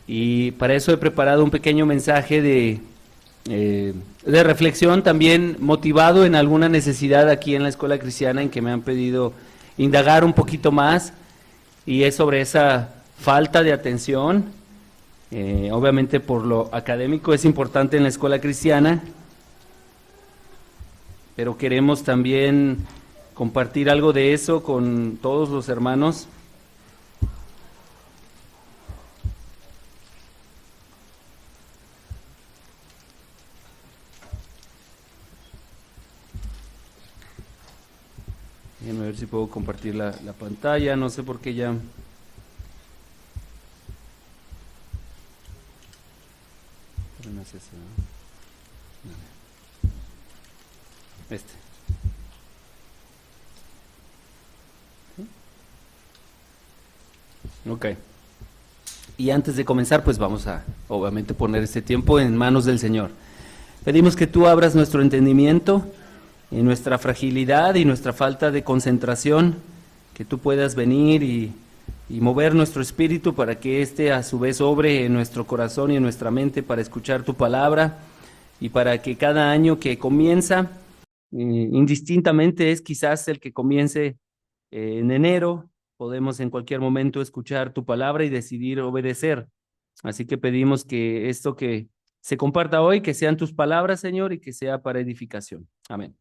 Y para eso he preparado un pequeño mensaje de reflexión, también motivado en alguna necesidad aquí en la Escuela Cristiana en que me han pedido indagar un poquito más, y es sobre esa falta de atención. Obviamente por lo académico es importante en la Escuela Cristiana, pero queremos también compartir algo de eso con todos los hermanos. Déjenme ver si puedo compartir la pantalla, no sé por qué ya. Pero no es ese, ¿no? Este. Ok. Y antes de comenzar, pues vamos a, obviamente, poner este tiempo en manos del Señor. Pedimos que tú abras nuestro entendimiento en nuestra fragilidad y nuestra falta de concentración, que tú puedas venir y mover nuestro espíritu para que éste a su vez obre en nuestro corazón y en nuestra mente para escuchar tu palabra, y para que cada año que comienza, indistintamente es quizás el que comience en enero, podemos en cualquier momento escuchar tu palabra y decidir obedecer. Así que pedimos que esto que se comparta hoy, que sean tus palabras, Señor, y que sea para edificación. Amén.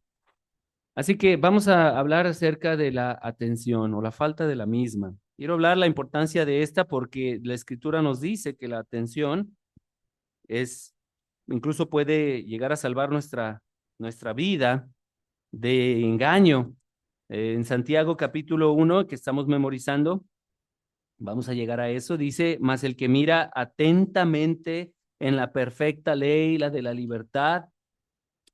Así que vamos a hablar acerca de la atención o la falta de la misma. Quiero hablar la importancia de esta porque la Escritura nos dice que la atención es, incluso puede llegar a salvar nuestra vida de engaño. En Santiago capítulo 1, que estamos memorizando, vamos a llegar a eso, dice: mas el que mira atentamente en la perfecta ley, la de la libertad,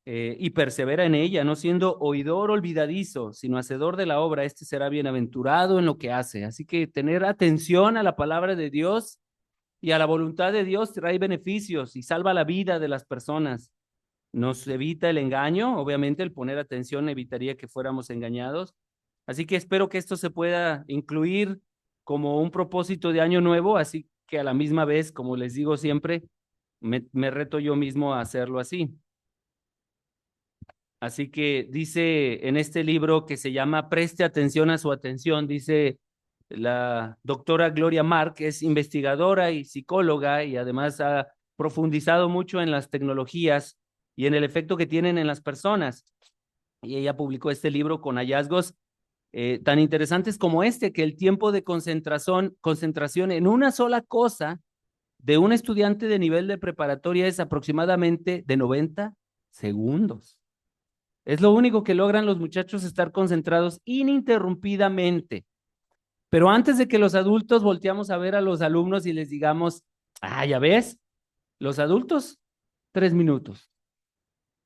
y persevera en ella, no siendo oidor olvidadizo, sino hacedor de la obra, este será bienaventurado en lo que hace. Así que tener atención a la palabra de Dios y a la voluntad de Dios trae beneficios y salva la vida de las personas. Nos evita el engaño, obviamente el poner atención evitaría que fuéramos engañados. Así que espero que esto se pueda incluir como un propósito de año nuevo, así que a la misma vez, como les digo siempre, me reto yo mismo a hacerlo así. Así que dice en este libro que se llama Preste atención a su atención, dice la doctora Gloria Mark, que es investigadora y psicóloga y además ha profundizado mucho en las tecnologías y en el efecto que tienen en las personas. Y ella publicó este libro con hallazgos tan interesantes como este, que el tiempo de concentración en una sola cosa de un estudiante de nivel de preparatoria es aproximadamente de 90 segundos. Es lo único que logran los muchachos, estar concentrados ininterrumpidamente. Pero antes de que los adultos volteamos a ver a los alumnos y les digamos: ah, ya ves, los adultos, 3 minutos.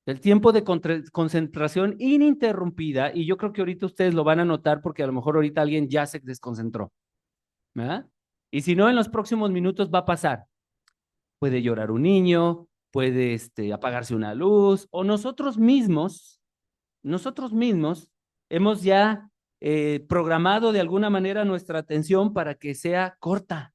El tiempo de concentración ininterrumpida, y yo creo que ahorita ustedes lo van a notar porque a lo mejor ahorita alguien ya se desconcentró, ¿verdad? Y si no, en los próximos minutos va a pasar. Puede llorar un niño, puede apagarse una luz, o nosotros mismos hemos ya programado de alguna manera nuestra atención para que sea corta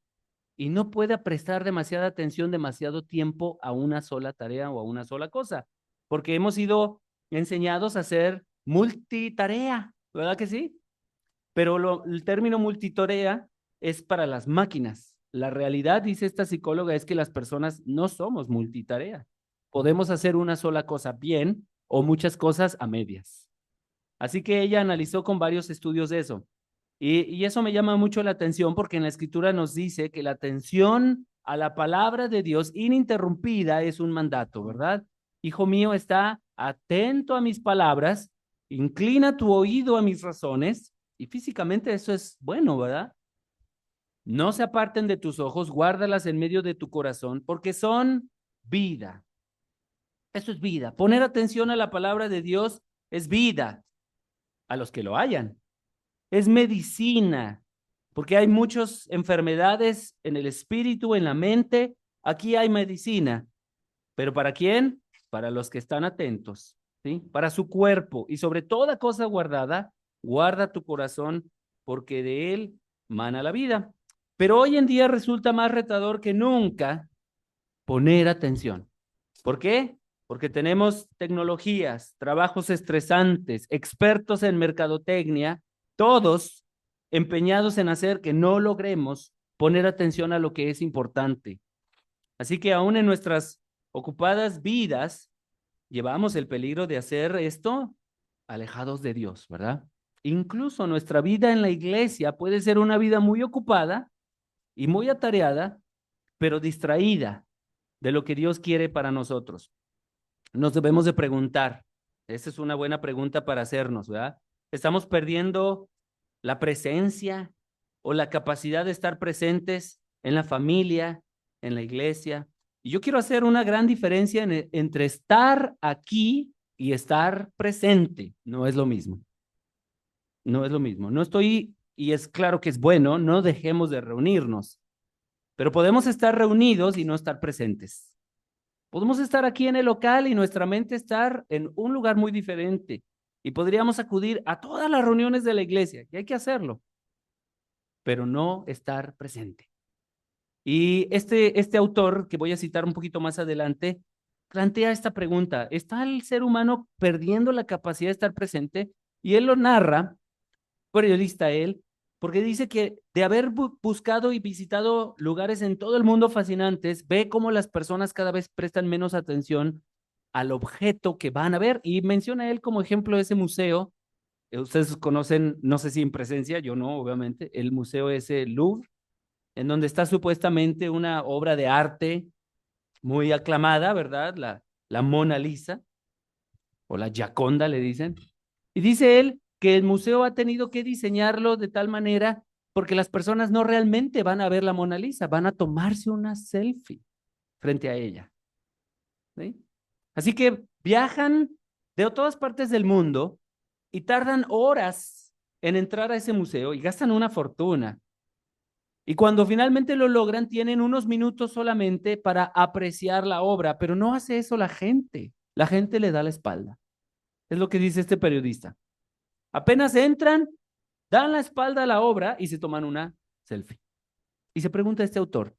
y no pueda prestar demasiada atención, demasiado tiempo a una sola tarea o a una sola cosa, porque hemos sido enseñados a hacer multitarea, ¿verdad que sí? Pero el término multitarea es para las máquinas. La realidad, dice esta psicóloga, es que las personas no somos multitarea. Podemos hacer una sola cosa bien o muchas cosas a medias. Así que ella analizó con varios estudios de eso. Y eso me llama mucho la atención porque en la escritura nos dice que la atención a la palabra de Dios ininterrumpida es un mandato, ¿verdad? Hijo mío, está atento a mis palabras, inclina tu oído a mis razones, y físicamente eso es bueno, ¿verdad? No se aparten de tus ojos, guárdalas en medio de tu corazón, porque son vida. Eso es vida. Poner atención a la palabra de Dios es vida a los que lo hayan. Es medicina, porque hay muchas enfermedades en el espíritu, en la mente. Aquí hay medicina, pero ¿para quién? Para los que están atentos, ¿sí? Para su cuerpo, y sobre toda cosa guardada, guarda tu corazón, porque de él mana la vida. Pero hoy en día resulta más retador que nunca poner atención. ¿Por qué? Porque tenemos tecnologías, trabajos estresantes, expertos en mercadotecnia, todos empeñados en hacer que no logremos poner atención a lo que es importante. Así que aún en nuestras ocupadas vidas, llevamos el peligro de hacer esto alejados de Dios, ¿verdad? Incluso nuestra vida en la iglesia puede ser una vida muy ocupada y muy atareada, pero distraída de lo que Dios quiere para nosotros. Nos debemos de preguntar, esa es una buena pregunta para hacernos, ¿verdad? ¿Estamos perdiendo la presencia o la capacidad de estar presentes en la familia, en la iglesia? Y yo quiero hacer una gran diferencia entre estar aquí y estar presente. No es lo mismo. No es lo mismo. No estoy, y es claro que es bueno, no dejemos de reunirnos, pero podemos estar reunidos y no estar presentes. Podemos estar aquí en el local y nuestra mente estar en un lugar muy diferente. Y podríamos acudir a todas las reuniones de la iglesia, y hay que hacerlo, pero no estar presente. Y este autor, que voy a citar un poquito más adelante, plantea esta pregunta: ¿está el ser humano perdiendo la capacidad de estar presente? Y él lo narra, periodista él, porque dice que de haber buscado y visitado lugares en todo el mundo fascinantes, ve cómo las personas cada vez prestan menos atención al objeto que van a ver, y menciona él como ejemplo ese museo. Ustedes conocen, no sé si en presencia, yo no, obviamente, el museo ese Louvre, en donde está supuestamente una obra de arte muy aclamada, ¿verdad? La Mona Lisa, o la Gioconda le dicen. Y dice él que el museo ha tenido que diseñarlo de tal manera porque las personas no realmente van a ver la Mona Lisa, van a tomarse una selfie frente a ella. ¿Sí? Así que viajan de todas partes del mundo y tardan horas en entrar a ese museo y gastan una fortuna. Y cuando finalmente lo logran, tienen unos minutos solamente para apreciar la obra, pero no hace eso la gente. La gente le da la espalda. Es lo que dice este periodista. Apenas entran, dan la espalda a la obra y se toman una selfie. Y se pregunta este autor: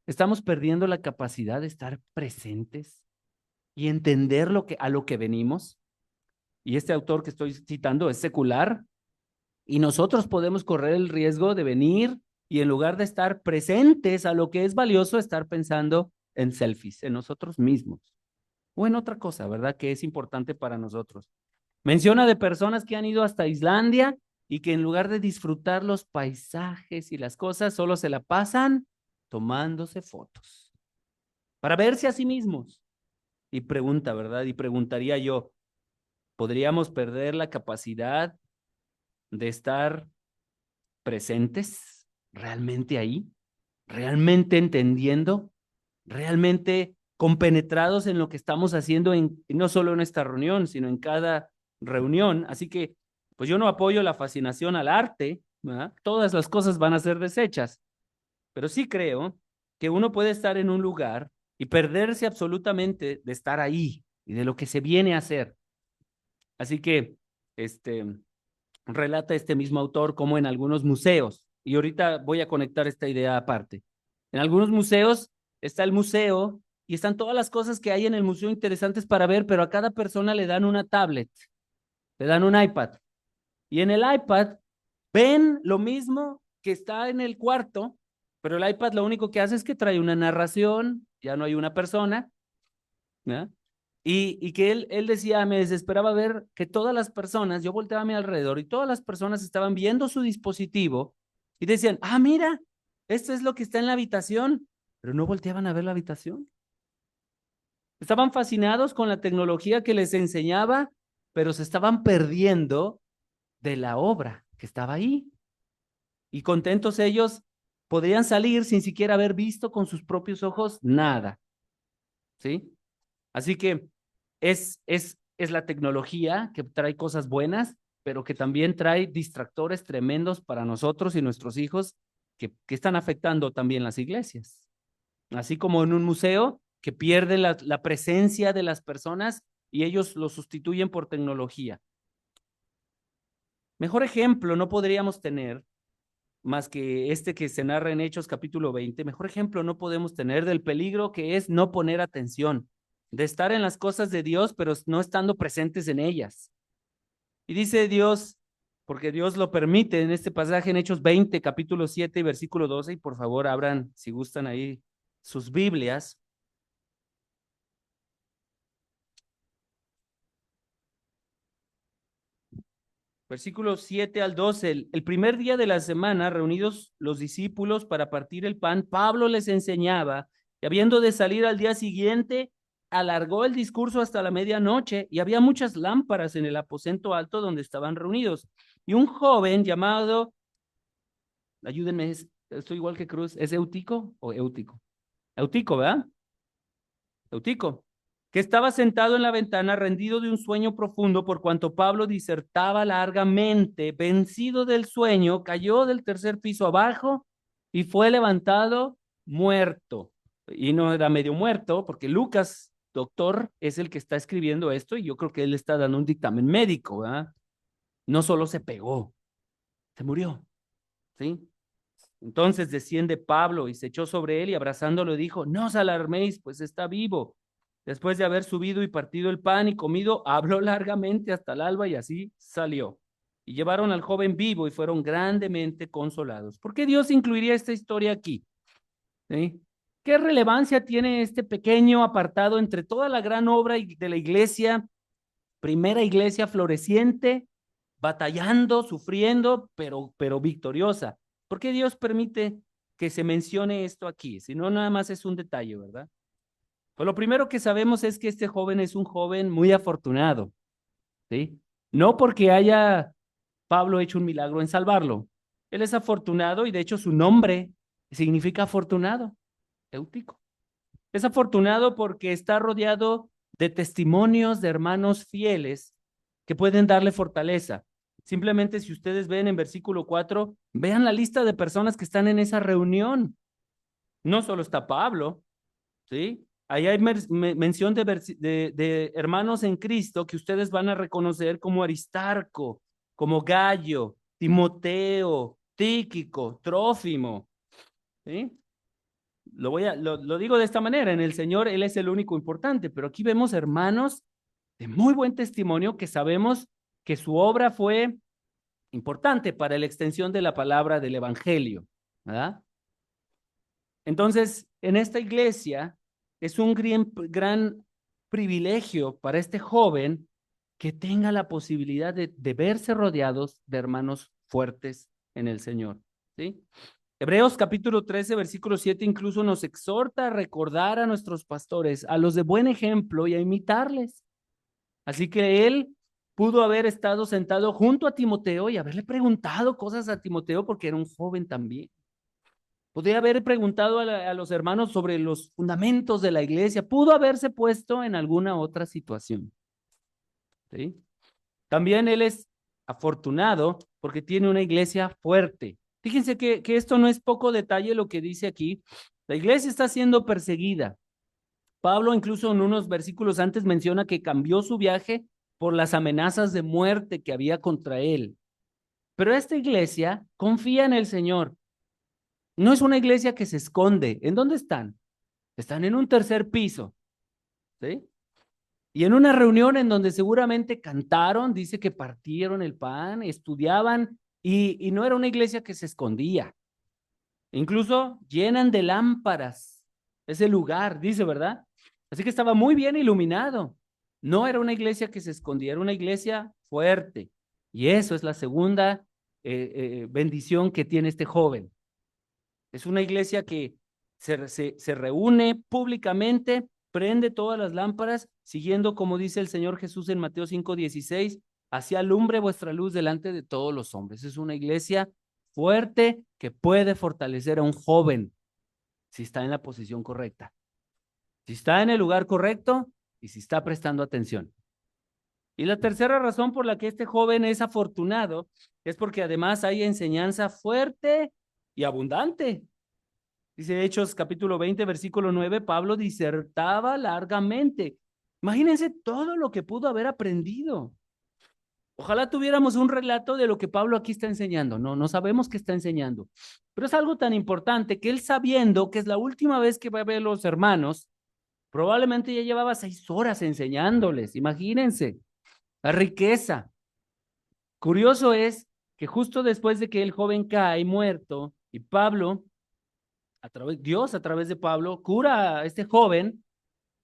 ¿estamos perdiendo la capacidad de estar presentes y entender a lo que venimos? Y este autor que estoy citando es secular, y nosotros podemos correr el riesgo de venir y en lugar de estar presentes a lo que es valioso, estar pensando en selfies, en nosotros mismos o en otra cosa, ¿verdad? Que es importante para nosotros. Menciona de personas que han ido hasta Islandia y que en lugar de disfrutar los paisajes y las cosas, solo se la pasan tomándose fotos para verse a sí mismos. Y pregunta, ¿verdad? Y preguntaría yo: ¿podríamos perder la capacidad de estar presentes realmente ahí, realmente entendiendo, realmente compenetrados en lo que estamos haciendo, no solo en esta reunión, sino en cada reunión? Así que, pues yo no apoyo la fascinación al arte, ¿verdad? Todas las cosas van a ser desechas, pero sí creo que uno puede estar en un lugar y perderse absolutamente de estar ahí y de lo que se viene a hacer. Así que, este, relata este mismo autor como en algunos museos, y ahorita voy a conectar esta idea aparte. En algunos museos está el museo y están todas las cosas que hay en el museo interesantes para ver, pero a cada persona le dan una tablet, le dan un iPad, y en el iPad ven lo mismo que está en el cuarto, pero el iPad lo único que hace es que trae una narración, ya no hay una persona, ¿verdad? Y que él decía: me desesperaba ver que todas las personas, yo volteaba a mi alrededor y todas las personas estaban viendo su dispositivo y decían: ah, mira, esto es lo que está en la habitación, pero no volteaban a ver la habitación. Estaban fascinados con la tecnología que les enseñaba, pero se estaban perdiendo de la obra que estaba ahí. Y contentos ellos podrían salir sin siquiera haber visto con sus propios ojos nada. ¿Sí? Así que es la tecnología que trae cosas buenas, pero que también trae distractores tremendos para nosotros y nuestros hijos que están afectando también las iglesias. Así como en un museo que pierde la presencia de las personas y ellos lo sustituyen por tecnología. Mejor ejemplo no podríamos tener más que este que se narra en Hechos capítulo 20, mejor ejemplo no podemos tener del peligro que es no poner atención, de estar en las cosas de Dios, pero no estando presentes en ellas. Y dice Dios, porque Dios lo permite en este pasaje en Hechos 20, capítulo 7 y versículo 12, y por favor abran, si gustan ahí, sus Biblias. Versículos 7 al 12, el primer día de la semana, reunidos los discípulos para partir el pan, Pablo les enseñaba, y habiendo de salir al día siguiente, alargó el discurso hasta la medianoche, y había muchas lámparas en el aposento alto donde estaban reunidos. Y un joven llamado, ayúdenme, estoy igual que Cruz, ¿es Eutico o Eutico? Eutico, ¿verdad? Eutico, que estaba sentado en la ventana rendido de un sueño profundo por cuanto Pablo disertaba largamente, vencido del sueño, cayó del tercer piso abajo y fue levantado muerto. Y no era medio muerto, porque Lucas, doctor, es el que está escribiendo esto y yo creo que él está dando un dictamen médico, ¿verdad? No solo se pegó, se murió, ¿sí? Entonces desciende Pablo y se echó sobre él y abrazándolo dijo, no os alarméis, pues está vivo. Después de haber subido y partido el pan y comido, habló largamente hasta el alba y así salió. Y llevaron al joven vivo y fueron grandemente consolados. ¿Por qué Dios incluiría esta historia aquí? ¿Sí? ¿Qué relevancia tiene este pequeño apartado entre toda la gran obra de la iglesia, primera iglesia floreciente, batallando, sufriendo, pero victoriosa? ¿Por qué Dios permite que se mencione esto aquí? Si no, nada más es un detalle, ¿verdad? Pues lo primero que sabemos es que este joven es un joven muy afortunado, ¿sí? No porque haya Pablo hecho un milagro en salvarlo. Él es afortunado y de hecho su nombre significa afortunado, Eutico. Es afortunado porque está rodeado de testimonios de hermanos fieles que pueden darle fortaleza. Simplemente si ustedes ven en versículo 4, vean la lista de personas que están en esa reunión. No solo está Pablo, ¿sí? Ahí hay mención de hermanos en Cristo que ustedes van a reconocer como Aristarco, como Gallo, Timoteo, Tíquico, Trófimo, ¿sí? Lo digo de esta manera, en el Señor Él es el único importante, pero aquí vemos hermanos de muy buen testimonio que sabemos que su obra fue importante para la extensión de la palabra del Evangelio, ¿verdad? Entonces, en esta iglesia es un gran privilegio para este joven que tenga la posibilidad de verse rodeados de hermanos fuertes en el Señor, ¿sí? Hebreos capítulo 13, versículo 7 incluso nos exhorta a recordar a nuestros pastores, a los de buen ejemplo y a imitarles. Así que él pudo haber estado sentado junto a Timoteo y haberle preguntado cosas a Timoteo porque era un joven también. Podría haber preguntado a los hermanos sobre los fundamentos de la iglesia. Pudo haberse puesto en alguna otra situación, ¿sí? También él es afortunado porque tiene una iglesia fuerte. Fíjense que esto no es poco detalle lo que dice aquí. La iglesia está siendo perseguida. Pablo incluso en unos versículos antes menciona que cambió su viaje por las amenazas de muerte que había contra él. Pero esta iglesia confía en el Señor. No es una iglesia que se esconde. ¿En dónde están? Están en un tercer piso, ¿sí? Y en una reunión en donde seguramente cantaron, dice que partieron el pan, estudiaban, y no era una iglesia que se escondía. Incluso llenan de lámparas ese lugar, dice, ¿verdad? Así que estaba muy bien iluminado. No era una iglesia que se escondía, era una iglesia fuerte. Y eso es la segunda bendición que tiene este joven. Es una iglesia que se reúne públicamente, prende todas las lámparas, siguiendo como dice el Señor Jesús en Mateo 5:16, así alumbre vuestra luz delante de todos los hombres. Es una iglesia fuerte que puede fortalecer a un joven si está en la posición correcta, si está en el lugar correcto y si está prestando atención. Y la tercera razón por la que este joven es afortunado es porque además hay enseñanza fuerte y abundante. Dice Hechos capítulo 20, versículo 9, Pablo disertaba largamente. Imagínense todo lo que pudo haber aprendido. Ojalá tuviéramos un relato de lo que Pablo aquí está enseñando. No, no sabemos qué está enseñando. Pero es algo tan importante que él, sabiendo que es la última vez que va a ver a los hermanos, probablemente ya llevaba 6 horas enseñándoles. Imagínense la riqueza. Curioso es que justo después de que el joven cae muerto y Pablo, Dios a través de Pablo, cura a este joven,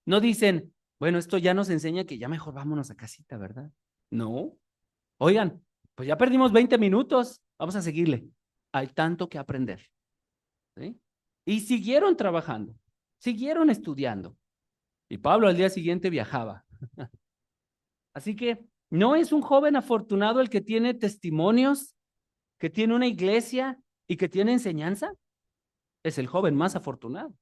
no dicen, bueno, esto ya nos enseña que ya mejor vámonos a casita, ¿verdad? No. Oigan, pues ya perdimos 20 minutos, vamos a seguirle. Hay tanto que aprender. ¿Sí? Y siguieron trabajando, siguieron estudiando. Y Pablo al día siguiente viajaba. Así que no es un joven afortunado el que tiene testimonios, que tiene una iglesia y que tiene enseñanza. Es el joven más afortunado.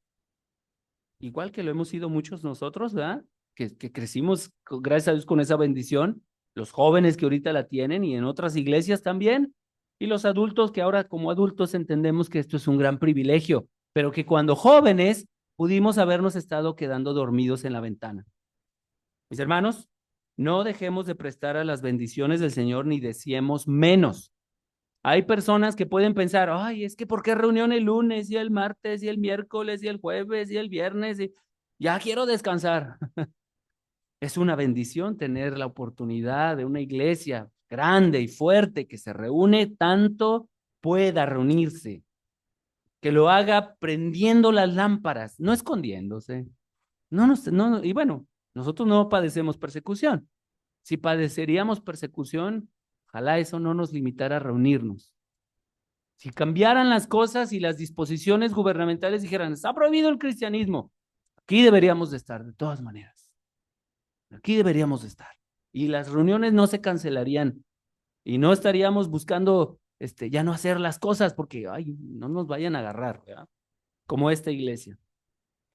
Igual que lo hemos sido muchos nosotros, ¿verdad? Que crecimos, gracias a Dios, con esa bendición. Los jóvenes que ahorita la tienen y en otras iglesias también. Y los adultos que ahora como adultos entendemos que esto es un gran privilegio, pero que cuando jóvenes pudimos habernos estado quedando dormidos en la ventana. Mis hermanos, no dejemos de prestar a las bendiciones del Señor ni deseemos menos. Hay personas que pueden pensar, ay, es que ¿por qué reunión el lunes y el martes y el miércoles y el jueves y el viernes? Y ya quiero descansar. Es una bendición tener la oportunidad de una iglesia grande y fuerte que se reúne tanto pueda reunirse, que lo haga prendiendo las lámparas, no escondiéndose. Y bueno, nosotros no padecemos persecución. Si padeceríamos persecución, ojalá eso no nos limitara a reunirnos. Si cambiaran las cosas y las disposiciones gubernamentales dijeran, está prohibido el cristianismo, aquí deberíamos de estar, de todas maneras. Aquí deberíamos de estar. Y las reuniones no se cancelarían y no estaríamos buscando ya no hacer las cosas porque ay, no nos vayan a agarrar, ¿verdad? Como esta iglesia.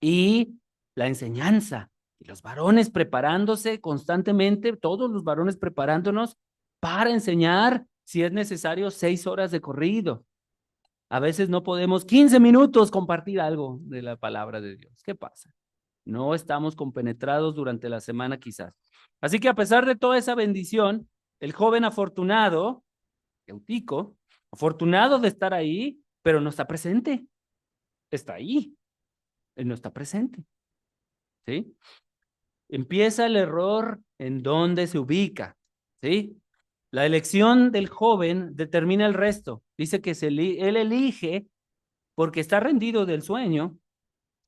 Y la enseñanza, y los varones preparándose constantemente, todos los varones preparándonos para enseñar, si es necesario, 6 horas de corrido. A veces no podemos 15 minutos compartir algo de la palabra de Dios. ¿Qué pasa? No estamos compenetrados durante la semana quizás. Así que a pesar de toda esa bendición, el joven afortunado, Eutico, afortunado de estar ahí, pero no está presente. Está ahí, él no está presente. ¿Sí? Empieza el error en dónde se ubica. ¿Sí? La elección del joven determina el resto. Dice que él elige, porque está rendido del sueño,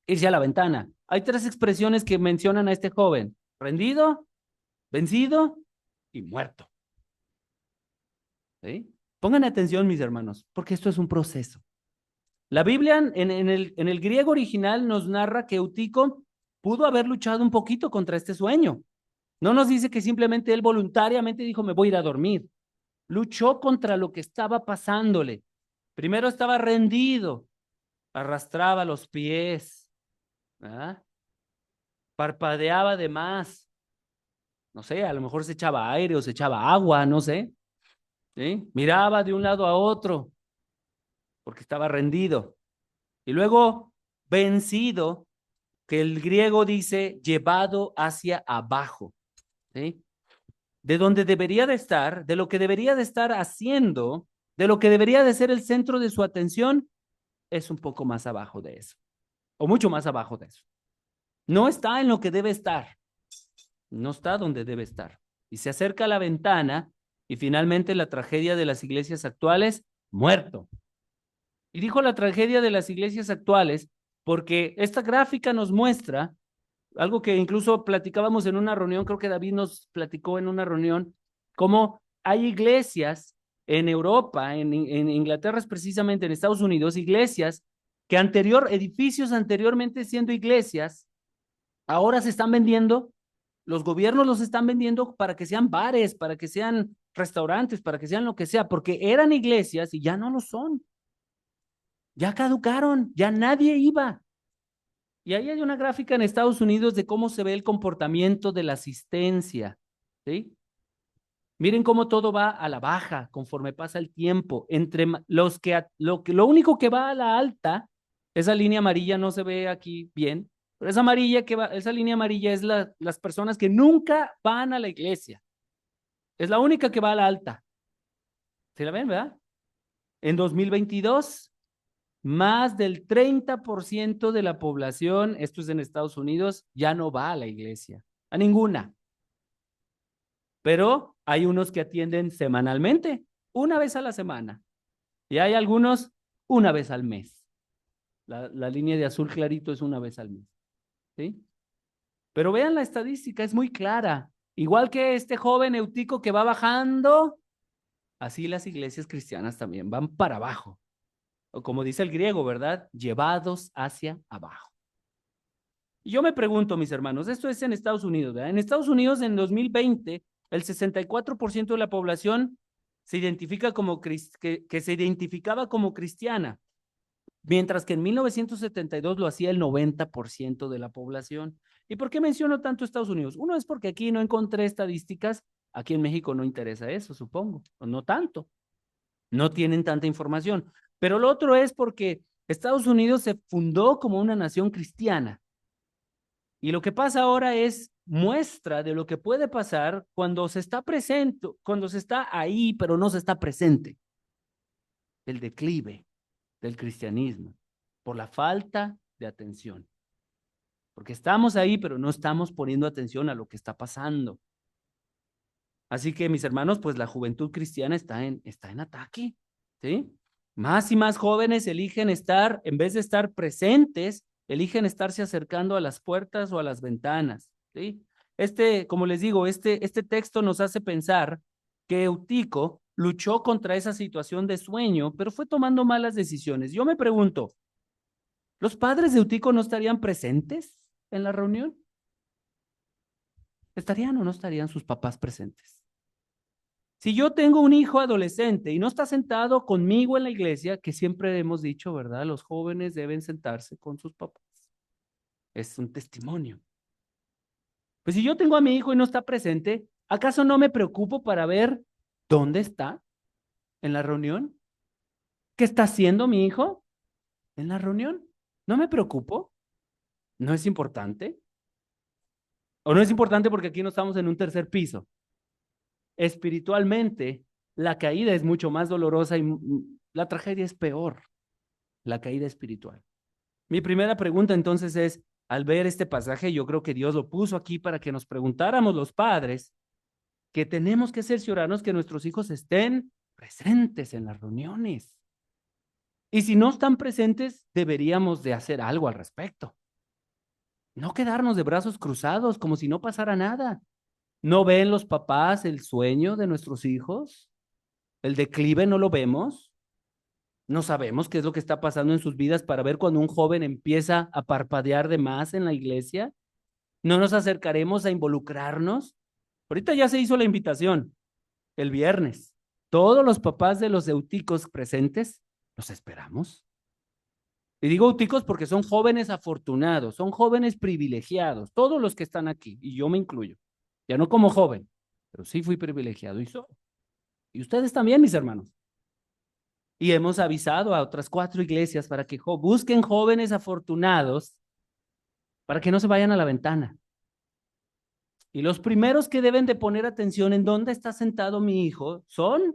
irse a la ventana. Hay 3 expresiones que mencionan a este joven: rendido, vencido y muerto. ¿Sí? Pongan atención, mis hermanos, porque esto es un proceso. La Biblia en el griego original nos narra que Eutico pudo haber luchado un poquito contra este sueño. No nos dice que simplemente él voluntariamente dijo, me voy a ir a dormir. Luchó contra lo que estaba pasándole. Primero estaba rendido, arrastraba los pies, ¿verdad? Parpadeaba de más. No sé, a lo mejor se echaba aire o se echaba agua, no sé. ¿Sí? Miraba de un lado a otro porque estaba rendido. Y luego vencido, que el griego dice llevado hacia abajo. ¿Sí? De donde debería de estar, de lo que debería de estar haciendo, de lo que debería de ser el centro de su atención, es un poco más abajo de eso, o mucho más abajo de eso. No está en lo que debe estar, no está donde debe estar. Y se acerca a la ventana y finalmente la tragedia de las iglesias actuales, muerto. Y dijo la tragedia de las iglesias actuales porque esta gráfica nos muestra algo que incluso platicábamos en una reunión, creo que David nos platicó en una reunión, cómo hay iglesias en Europa, en Inglaterra precisamente, en Estados Unidos, iglesias que edificios anteriormente siendo iglesias, ahora se están vendiendo, los gobiernos los están vendiendo para que sean bares, para que sean restaurantes, para que sean lo que sea, porque eran iglesias y ya no lo son. Ya caducaron, ya nadie iba. Y ahí hay una gráfica en Estados Unidos de cómo se ve el comportamiento de la asistencia, ¿sí? Miren cómo todo va a la baja conforme pasa el tiempo. Entre lo único que va a la alta, esa línea amarilla no se ve aquí bien, pero esa línea amarilla es las personas que nunca van a la iglesia. Es la única que va a la alta. ¿Sí la ven, verdad? En 2022, más del 30% de la población, esto es en Estados Unidos, ya no va a la iglesia, a ninguna. Pero hay unos que atienden semanalmente, una vez a la semana. Y hay algunos una vez al mes. La línea de azul clarito es una vez al mes. ¿Sí? Pero vean la estadística, es muy clara. Igual que este joven Eutico que va bajando, así las iglesias cristianas también van para abajo. O como dice el griego, ¿verdad? Llevados hacia abajo. Y yo me pregunto, mis hermanos, esto es en Estados Unidos, ¿verdad? En Estados Unidos, en 2020, el 64% de la población se identifica como que se identificaba como cristiana, mientras que en 1972 lo hacía el 90% de la población. ¿Y por qué menciono tanto Estados Unidos? Uno es porque aquí no encontré estadísticas, aquí en México no interesa eso, supongo, o no tanto, no tienen tanta información. Pero lo otro es porque Estados Unidos se fundó como una nación cristiana. Y lo que pasa ahora es muestra de lo que puede pasar cuando se está presente, cuando se está ahí, pero no se está presente. El declive del cristianismo por la falta de atención. Porque estamos ahí, pero no estamos poniendo atención a lo que está pasando. Así que, mis hermanos, pues la juventud cristiana está en ataque, ¿sí? Más y más jóvenes eligen estar, en vez de estar presentes, eligen estarse acercando a las puertas o a las ventanas, ¿sí? Como les digo, este texto nos hace pensar que Eutico luchó contra esa situación de sueño, pero fue tomando malas decisiones. Yo me pregunto, ¿los padres de Eutico no estarían presentes en la reunión? ¿Estarían o no estarían sus papás presentes? Si yo tengo un hijo adolescente y no está sentado conmigo en la iglesia, que siempre hemos dicho, ¿verdad? Los jóvenes deben sentarse con sus papás. Es un testimonio. Pues si yo tengo a mi hijo y no está presente, ¿acaso no me preocupo para ver dónde está en la reunión? ¿Qué está haciendo mi hijo en la reunión? ¿No me preocupo? ¿No es importante? ¿O no es importante porque aquí no estamos en un tercer piso? Espiritualmente, la caída es mucho más dolorosa y la tragedia es peor, la caída espiritual. Mi primera pregunta entonces es, al ver este pasaje, yo creo que Dios lo puso aquí para que nos preguntáramos los padres que tenemos que cerciorarnos que nuestros hijos estén presentes en las reuniones. Y si no están presentes, deberíamos de hacer algo al respecto. No quedarnos de brazos cruzados como si no pasara nada. ¿No ven los papás el sueño de nuestros hijos? ¿El declive no lo vemos? ¿No sabemos qué es lo que está pasando en sus vidas para ver cuando un joven empieza a parpadear de más en la iglesia? ¿No nos acercaremos a involucrarnos? Ahorita ya se hizo la invitación el viernes. Todos los papás de los euticos presentes, los esperamos. Y digo euticos porque son jóvenes afortunados, son jóvenes privilegiados, todos los que están aquí, y yo me incluyo. Ya no como joven, pero sí fui privilegiado y soy. Y ustedes también, mis hermanos. Y hemos avisado a otras 4 iglesias para que busquen jóvenes afortunados para que no se vayan a la ventana. Y los primeros que deben de poner atención en dónde está sentado mi hijo son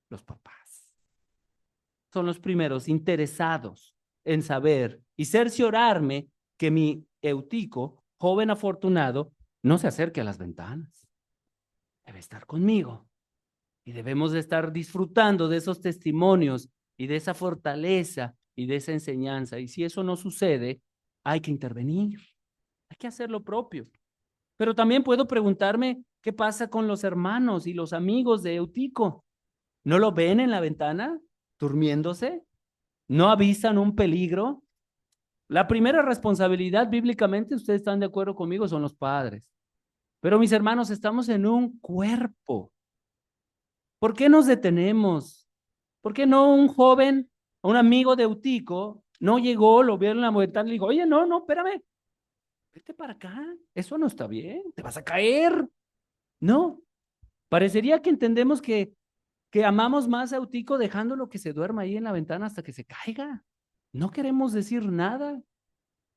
los papás. Son los primeros interesados en saber y cerciorarme que mi Eutico, joven afortunado, no se acerque a las ventanas. Debe estar conmigo. Y debemos de estar disfrutando de esos testimonios y de esa fortaleza y de esa enseñanza. Y si eso no sucede, hay que intervenir, hay que hacer lo propio. Pero también puedo preguntarme qué pasa con los hermanos y los amigos de Eutico. ¿No lo ven en la ventana durmiéndose? ¿No avisan un peligro? La primera responsabilidad bíblicamente, ustedes están de acuerdo conmigo, son los padres. Pero mis hermanos, estamos en un cuerpo. ¿Por qué nos detenemos? ¿Por qué no un joven, un amigo de Eutico, no llegó, lo vio en la ventana y le dijo, oye, no, espérame, vete para acá, eso no está bien, te vas a caer? No, parecería que entendemos que amamos más a Eutico dejándolo que se duerma ahí en la ventana hasta que se caiga. No queremos decir nada.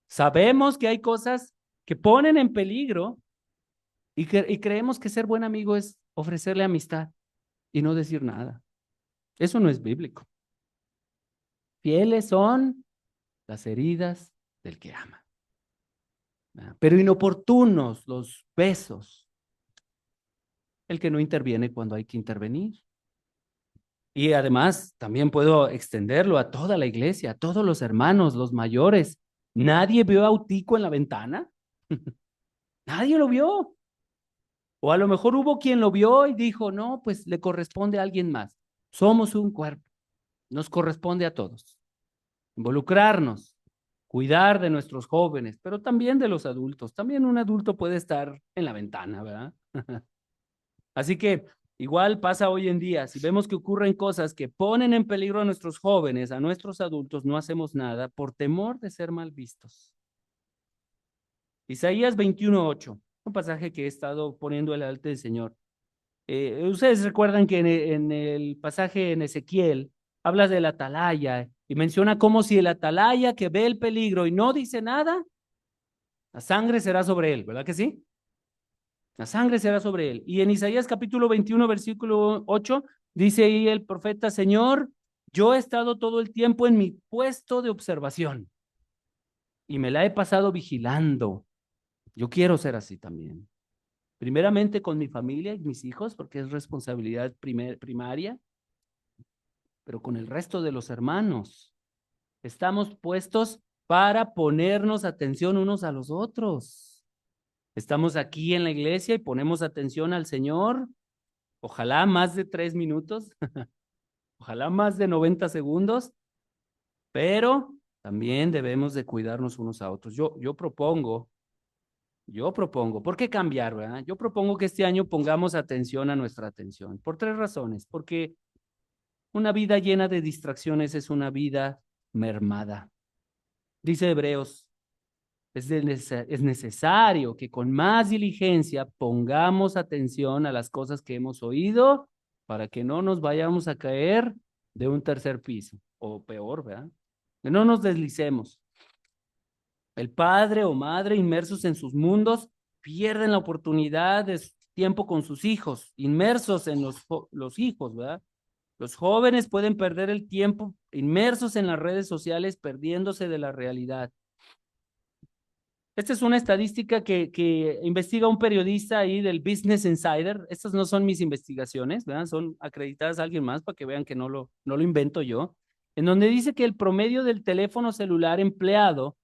Sabemos que hay cosas que ponen en peligro, Y creemos que ser buen amigo es ofrecerle amistad y no decir nada. Eso no es bíblico. Fieles son las heridas del que ama. Pero inoportunos los besos, el que no interviene cuando hay que intervenir. Y además, también puedo extenderlo a toda la iglesia, a todos los hermanos, los mayores. ¿Nadie vio a Utico en la ventana? Nadie lo vio. O a lo mejor hubo quien lo vio y dijo, no, pues le corresponde a alguien más. Somos un cuerpo, nos corresponde a todos. Involucrarnos, cuidar de nuestros jóvenes, pero también de los adultos. También un adulto puede estar en la ventana, ¿verdad? Así que igual pasa hoy en día, si vemos que ocurren cosas que ponen en peligro a nuestros jóvenes, a nuestros adultos, no hacemos nada por temor de ser mal vistos. Isaías 21:8, un pasaje que he estado poniendo el alto del Señor. Ustedes recuerdan que en el pasaje en Ezequiel habla del atalaya y menciona como si el atalaya que ve el peligro y no dice nada, la sangre será sobre él, ¿verdad que sí? La sangre será sobre él. Y en Isaías capítulo 21, versículo 8, dice ahí el profeta, Señor, yo he estado todo el tiempo en mi puesto de observación y me la he pasado vigilando. Yo quiero ser así también. Primeramente con mi familia y mis hijos, porque es responsabilidad primaria, pero con el resto de los hermanos. Estamos puestos para ponernos atención unos a los otros. Estamos aquí en la iglesia y ponemos atención al Señor. Ojalá más de 3 minutos, ojalá más de 90 segundos, pero también debemos de cuidarnos unos a otros. Yo propongo, ¿por qué cambiar, verdad? Yo propongo que este año pongamos atención a nuestra atención, por 3 razones. Porque una vida llena de distracciones es una vida mermada. Dice Hebreos, es necesario que con más diligencia pongamos atención a las cosas que hemos oído para que no nos vayamos a caer de un tercer piso, o peor, ¿verdad? Que no nos deslicemos. El padre o madre inmersos en sus mundos pierden la oportunidad de tiempo con sus hijos, inmersos en los hijos, ¿verdad? Los jóvenes pueden perder el tiempo inmersos en las redes sociales, perdiéndose de la realidad. Esta es una estadística que investiga un periodista ahí del Business Insider. Estas no son mis investigaciones, ¿verdad? Son acreditadas a alguien más para que vean que no lo invento yo. En donde dice que el promedio del teléfono celular empleado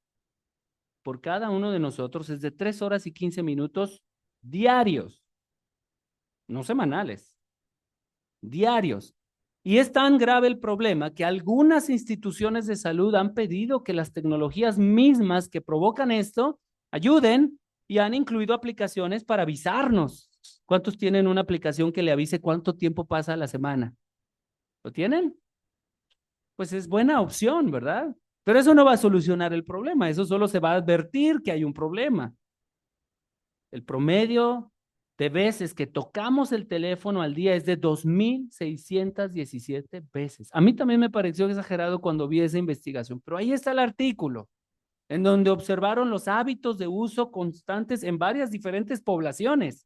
por cada uno de nosotros es de 3 horas y 15 minutos diarios, no semanales, diarios. Y es tan grave el problema que algunas instituciones de salud han pedido que las tecnologías mismas que provocan esto ayuden y han incluido aplicaciones para avisarnos. ¿Cuántos tienen una aplicación que le avise cuánto tiempo pasa a la semana? ¿Lo tienen? Pues es buena opción, ¿verdad? Pero eso no va a solucionar el problema, eso solo se va a advertir que hay un problema. El promedio de veces que tocamos el teléfono al día es de 2,617 veces. A mí también me pareció exagerado cuando vi esa investigación, pero ahí está el artículo, en donde observaron los hábitos de uso constantes en varias diferentes poblaciones,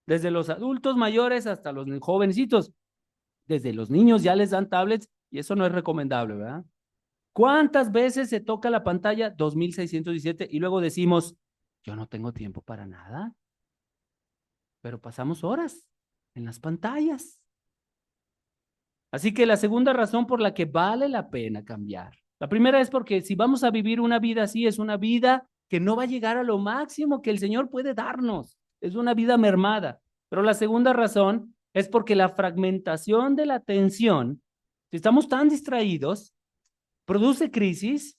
desde los adultos mayores hasta los jovencitos. Desde los niños ya les dan tablets y eso no es recomendable, ¿verdad? ¿Cuántas veces se toca la pantalla? 2,617 y luego decimos, yo no tengo tiempo para nada, pero pasamos horas en las pantallas. Así que la segunda razón por la que vale la pena cambiar. La primera es porque si vamos a vivir una vida así, es una vida que no va a llegar a lo máximo que el Señor puede darnos. Es una vida mermada. Pero la segunda razón es porque la fragmentación de la atención, si estamos tan distraídos, produce crisis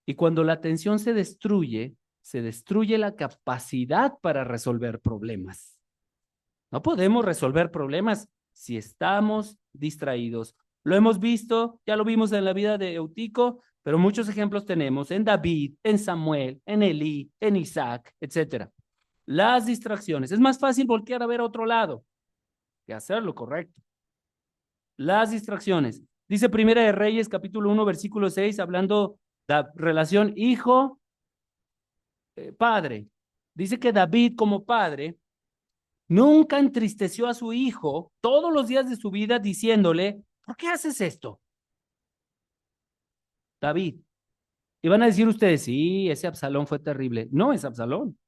y cuando la atención se destruye la capacidad para resolver problemas. No podemos resolver problemas si estamos distraídos. Lo hemos visto, ya lo vimos en la vida de Eutico, pero muchos ejemplos tenemos en David, en Samuel, en Elí, en Isaac, etcétera. Las distracciones. Es más fácil voltear a ver a otro lado que hacer lo correcto. Las distracciones. Dice Primera de Reyes, capítulo 1, versículo 6, hablando de la relación hijo-padre. Dice que David como padre Nunca entristeció a su hijo todos los días de su vida diciéndole, ¿por qué haces esto, David? Y van a decir ustedes, sí, ese Absalón fue terrible. No es Absalón,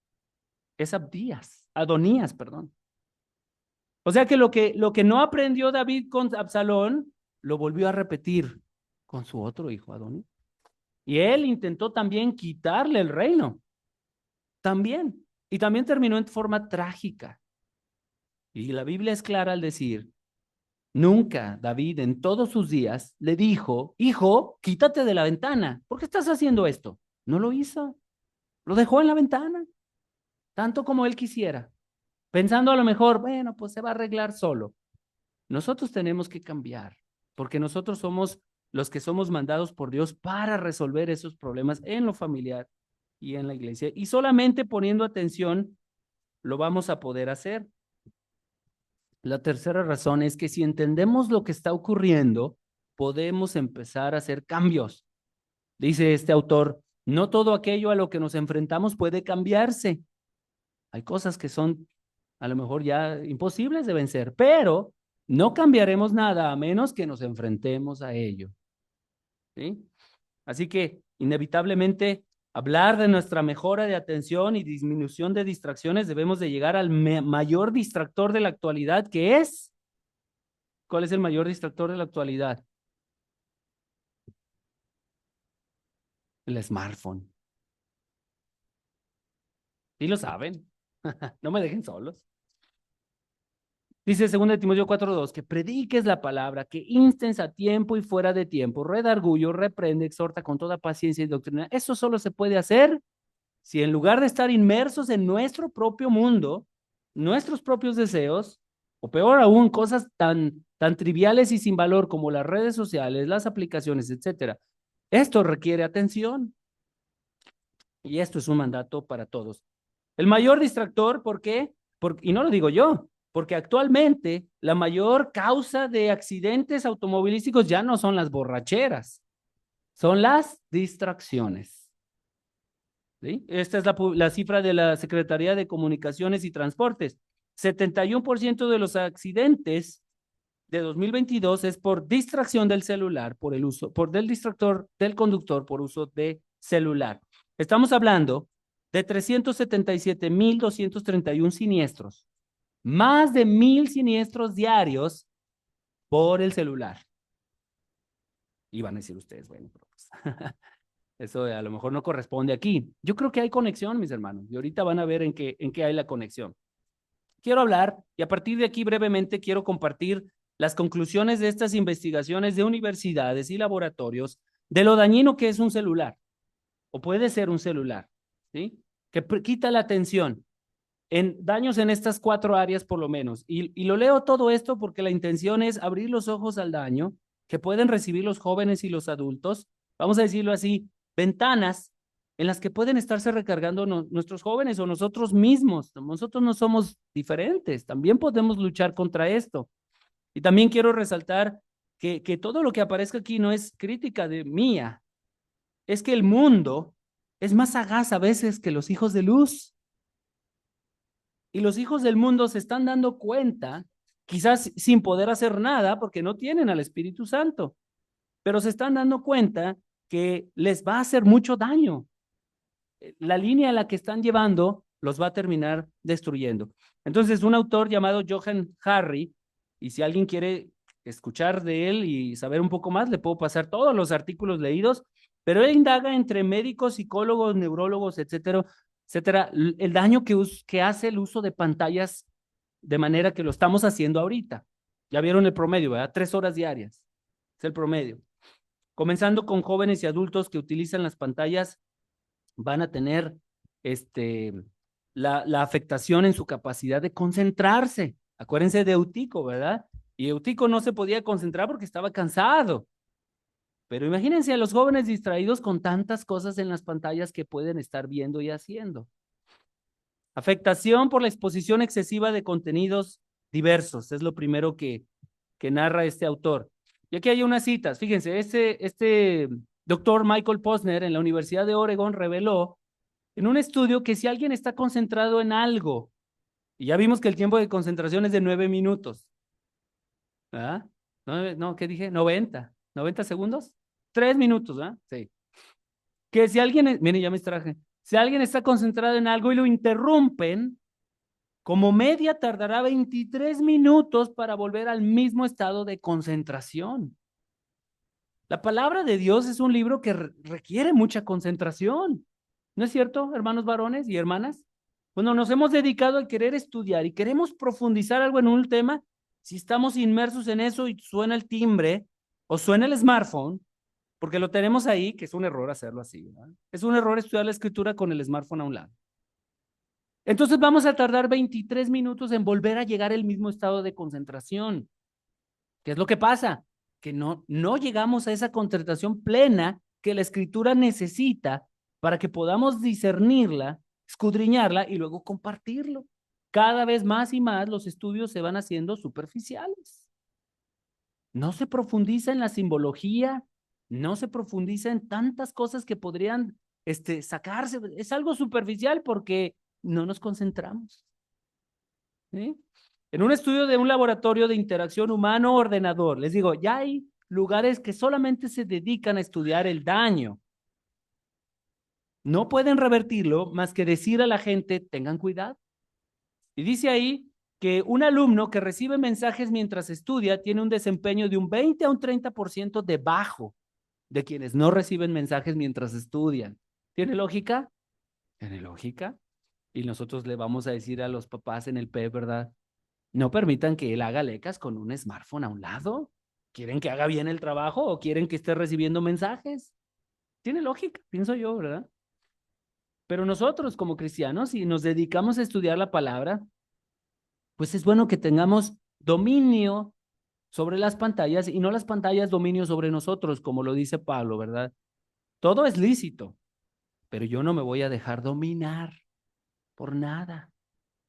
es Adonías, perdón. O sea que lo que no aprendió David con Absalón, lo volvió a repetir con su otro hijo, Adonías. Y él intentó también quitarle el reino, también. Y también terminó en forma trágica. Y la Biblia es clara al decir, nunca David en todos sus días le dijo, hijo, quítate de la ventana. ¿Por qué estás haciendo esto? No lo hizo. Lo dejó en la ventana, tanto como él quisiera, pensando a lo mejor, bueno, pues se va a arreglar solo. Nosotros tenemos que cambiar, porque nosotros somos los que somos mandados por Dios para resolver esos problemas en lo familiar y en la iglesia. Y solamente poniendo atención lo vamos a poder hacer. La tercera razón es que si entendemos lo que está ocurriendo, podemos empezar a hacer cambios. Dice este autor, no todo aquello a lo que nos enfrentamos puede cambiarse. Hay cosas que son a lo mejor ya imposibles de vencer, pero no cambiaremos nada a menos que nos enfrentemos a ello. ¿Sí? Así que inevitablemente hablar de nuestra mejora de atención y disminución de distracciones, debemos de llegar al mayor distractor de la actualidad, que es, ¿cuál es el mayor distractor de la actualidad? El smartphone. ¿Sí lo saben? No me dejen solos. Dice 2 Timoteo 4:2, que prediques la palabra, que instes a tiempo y fuera de tiempo, redarguyo, reprende, exhorta con toda paciencia y doctrina. Eso solo se puede hacer si en lugar de estar inmersos en nuestro propio mundo, nuestros propios deseos, o peor aún, cosas tan triviales y sin valor como las redes sociales, las aplicaciones, etcétera. Esto requiere atención y esto es un mandato para todos. El mayor distractor, ¿por qué? Y no lo digo yo, porque actualmente la mayor causa de accidentes automovilísticos ya no son las borracheras, son las distracciones. ¿Sí? Esta es la cifra de la Secretaría de Comunicaciones y Transportes. 71% de los accidentes de 2022 es por distracción del celular, del distractor del conductor por uso de celular. Estamos hablando de 377,231 siniestros, más de 1,000 siniestros diarios por el celular. Y van a decir ustedes, bueno, pero pues, eso a lo mejor no corresponde aquí. Yo creo que hay conexión, mis hermanos, y ahorita van a ver en qué hay la conexión. Quiero hablar, y a partir de aquí brevemente quiero compartir las conclusiones de estas investigaciones de universidades y laboratorios de lo dañino que es un celular, o puede ser un celular, ¿sí? Que quita la atención, en daños en estas 4 áreas por lo menos. Y lo leo todo esto porque la intención es abrir los ojos al daño que pueden recibir los jóvenes y los adultos, vamos a decirlo así, ventanas en las que pueden estarse recargando nuestros jóvenes o nosotros mismos. Nosotros no somos diferentes, también podemos luchar contra esto. Y también quiero resaltar que todo lo que aparezca aquí no es crítica de mía, es que el mundo es más sagaz a veces que los hijos de luz. Y los hijos del mundo se están dando cuenta, quizás sin poder hacer nada porque no tienen al Espíritu Santo, pero se están dando cuenta que les va a hacer mucho daño. La línea a la que están llevando los va a terminar destruyendo. Entonces, un autor llamado Johann Hari, y si alguien quiere escuchar de él y saber un poco más, le puedo pasar todos los artículos leídos, pero él indaga entre médicos, psicólogos, neurólogos, etcétera, etcétera, el daño que hace el uso de pantallas de manera que lo estamos haciendo ahorita. Ya vieron el promedio, ¿verdad? 3 horas diarias. Es el promedio. Comenzando con jóvenes y adultos que utilizan las pantallas, van a tener la afectación en su capacidad de concentrarse. Acuérdense de Eutico, ¿verdad? Y Eutico no se podía concentrar porque estaba cansado. Pero imagínense a los jóvenes distraídos con tantas cosas en las pantallas que pueden estar viendo y haciendo. Afectación por la exposición excesiva de contenidos diversos, es lo primero que narra este autor. Y aquí hay unas citas, fíjense, este doctor Michael Posner en la Universidad de Oregon reveló en un estudio que si alguien está concentrado en algo Y ya vimos que el tiempo de concentración es de 9 minutos. ¿Verdad? No, ¿qué dije? 90 segundos. 3 minutos, ¿verdad? Sí. Que si alguien, mire, ya me extraje. Si alguien está concentrado en algo y lo interrumpen, como media tardará 23 minutos para volver al mismo estado de concentración. La palabra de Dios es un libro que requiere mucha concentración. ¿No es cierto, hermanos varones y hermanas? Cuando nos hemos dedicado a querer estudiar y queremos profundizar algo en un tema, si estamos inmersos en eso y suena el timbre o suena el smartphone, porque lo tenemos ahí, que es un error hacerlo así, ¿verdad? Es un error estudiar la escritura con el smartphone a un lado. Entonces vamos a tardar 23 minutos en volver a llegar al mismo estado de concentración. ¿Qué es lo que pasa? Que no llegamos a esa concentración plena que la escritura necesita para que podamos discernirla, escudriñarla y luego compartirlo. Cada vez más y más los estudios se van haciendo superficiales. No se profundiza en la simbología, no se profundiza en tantas cosas que podrían sacarse. Es algo superficial porque no nos concentramos. ¿Sí? En un estudio de un laboratorio de interacción humano-ordenador, les digo, ya hay lugares que solamente se dedican a estudiar el daño. No pueden revertirlo más que decir a la gente, tengan cuidado. Y dice ahí que un alumno que recibe mensajes mientras estudia tiene un desempeño de un 20 a un 30% debajo de quienes no reciben mensajes mientras estudian. ¿Tiene lógica? ¿Tiene lógica? Y nosotros le vamos a decir a los papás en el PEP, ¿verdad? No permitan que él haga lecas con un smartphone a un lado. ¿Quieren que haga bien el trabajo o quieren que esté recibiendo mensajes? Tiene lógica, pienso yo, ¿verdad? Pero nosotros como cristianos, si nos dedicamos a estudiar la palabra, pues es bueno que tengamos dominio sobre las pantallas y no las pantallas dominio sobre nosotros, como lo dice Pablo, ¿verdad? Todo es lícito, pero yo no me voy a dejar dominar por nada,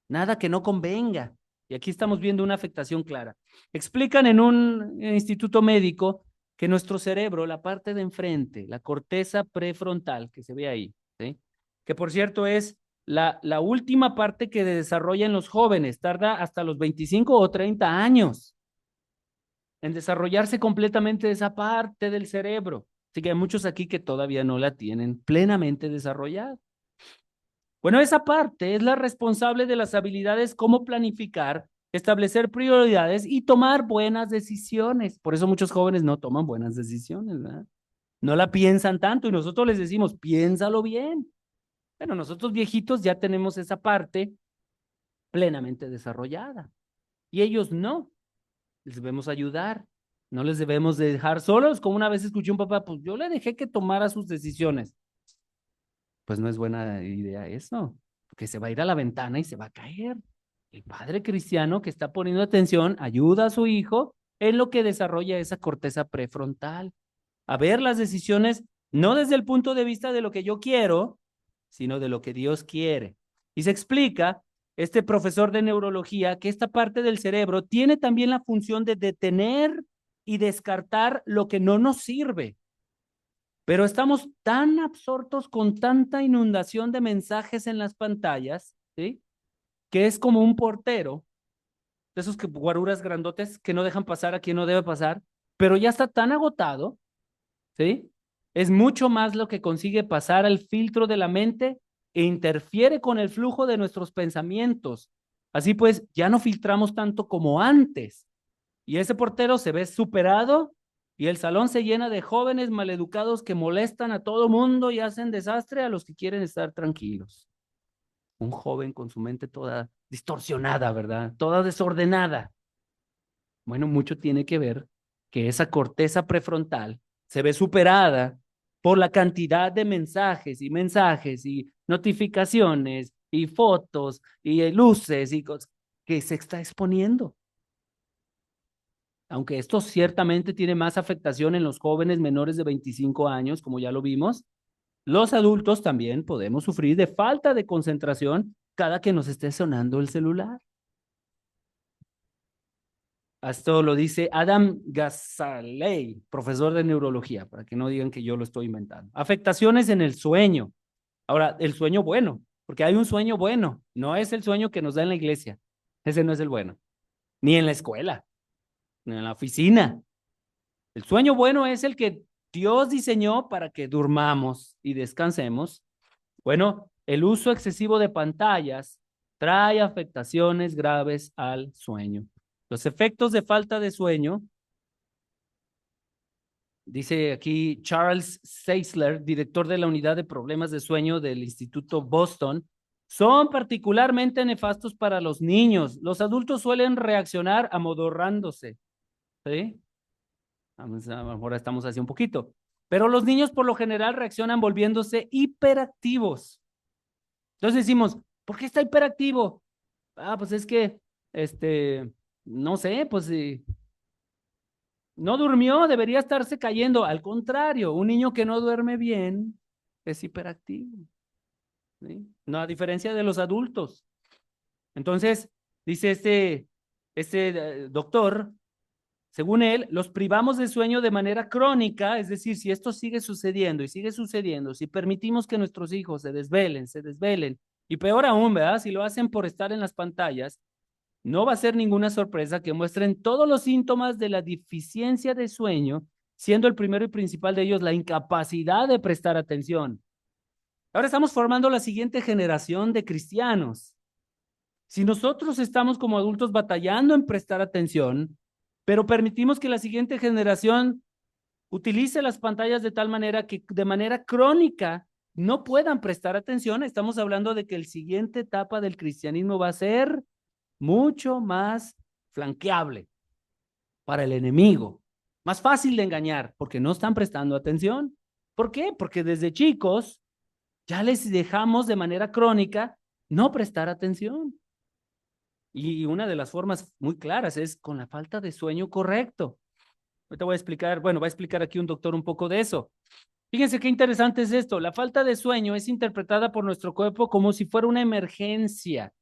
nada que no convenga. Y aquí estamos viendo una afectación clara. Explican en un instituto médico que nuestro cerebro, la parte de enfrente, la corteza prefrontal, que se ve ahí, ¿sí? Que por cierto es la última parte que desarrolla en los jóvenes, tarda hasta los 25 o 30 años en desarrollarse completamente esa parte del cerebro. Así que hay muchos aquí que todavía no la tienen plenamente desarrollada. Bueno, esa parte es la responsable de las habilidades como planificar, establecer prioridades y tomar buenas decisiones. Por eso muchos jóvenes no toman buenas decisiones, ¿verdad? No la piensan tanto y nosotros les decimos, piénsalo bien. Bueno, nosotros viejitos ya tenemos esa parte plenamente desarrollada y ellos no. Les debemos ayudar. No les debemos dejar solos. Como una vez escuché un papá, pues yo le dejé que tomara sus decisiones. Pues no es buena idea eso, porque se va a ir a la ventana y se va a caer. El padre cristiano que está poniendo atención ayuda a su hijo en lo que desarrolla esa corteza prefrontal, a ver las decisiones no desde el punto de vista de lo que yo quiero, sino de lo que Dios quiere. Y se explica, este profesor de neurología, que esta parte del cerebro tiene también la función de detener y descartar lo que no nos sirve. Pero estamos tan absortos con tanta inundación de mensajes en las pantallas, ¿sí? Que es como un portero, de esos que guaruras grandotes que no dejan pasar a quien no debe pasar, pero ya está tan agotado, ¿sí? Es mucho más lo que consigue pasar al filtro de la mente e interfiere con el flujo de nuestros pensamientos. Así pues, ya no filtramos tanto como antes. Y ese portero se ve superado y el salón se llena de jóvenes maleducados que molestan a todo mundo y hacen desastre a los que quieren estar tranquilos. Un joven con su mente toda distorsionada, ¿verdad? Toda desordenada. Bueno, mucho tiene que ver que esa corteza prefrontal se ve superada por la cantidad de mensajes y notificaciones y fotos y luces y cosas que se está exponiendo. Aunque esto ciertamente tiene más afectación en los jóvenes menores de 25 años, como ya lo vimos, los adultos también podemos sufrir de falta de concentración cada que nos esté sonando el celular. Esto lo dice Adam Gazzaley, profesor de neurología, para que no digan que yo lo estoy inventando. Afectaciones en el sueño. Ahora, el sueño bueno, Porque hay un sueño bueno, no es el sueño que nos da en la iglesia. Ese no es el bueno, ni en la escuela, ni en la oficina. El sueño bueno es el que Dios diseñó para que durmamos y descansemos. Bueno, el uso excesivo de pantallas trae afectaciones graves al sueño. Los efectos de falta de sueño, dice aquí Charles Czeisler, director de la Unidad de Problemas de Sueño del Instituto Boston, son particularmente nefastos para los niños. Los adultos suelen reaccionar amodorrándose, ¿sí? A lo mejor estamos así un poquito. Pero los niños por lo general reaccionan volviéndose hiperactivos. Entonces decimos, ¿por qué está hiperactivo? Ah, pues es que, este, no sé, pues no durmió, debería estarse cayendo. Al contrario, un niño que no duerme bien es hiperactivo, ¿sí? No, a diferencia de los adultos. Entonces, dice este doctor, según él, los privamos de sueño de manera crónica, es decir, si esto sigue sucediendo y sigue sucediendo, si permitimos que nuestros hijos se desvelen, y peor aún, ¿verdad? Si lo hacen por estar en las pantallas, no va a ser ninguna sorpresa que muestren todos los síntomas de la deficiencia de sueño, siendo el primero y principal de ellos la incapacidad de prestar atención. Ahora estamos formando la siguiente generación de cristianos. Si nosotros estamos como adultos batallando en prestar atención, pero permitimos que la siguiente generación utilice las pantallas de tal manera que de manera crónica no puedan prestar atención, estamos hablando de que el siguiente etapa del cristianismo va a ser mucho más flanqueable para el enemigo, más fácil de engañar, porque no están prestando atención. ¿Por qué? Porque desde chicos ya les dejamos de manera crónica no prestar atención. Y una de las formas muy claras es con la falta de sueño correcto. Ahorita voy a explicar, bueno, va a explicar aquí un doctor un poco de eso. Fíjense qué interesante es esto. La falta de sueño es interpretada por nuestro cuerpo como si fuera una emergencia,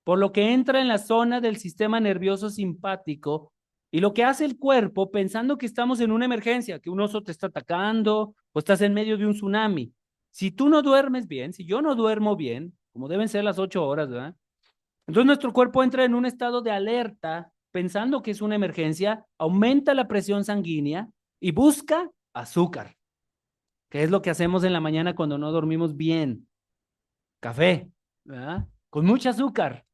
por lo que entra en la zona del sistema nervioso simpático y lo que hace el cuerpo pensando que estamos en una emergencia, que un oso te está atacando o estás en medio de un tsunami. Si tú no duermes bien, si yo no duermo bien, como deben ser las 8 horas, ¿verdad? Entonces nuestro cuerpo entra en un estado de alerta pensando que es una emergencia, aumenta la presión sanguínea y busca azúcar, que es lo que hacemos en la mañana cuando no dormimos bien. Café, ¿verdad? Con mucho azúcar,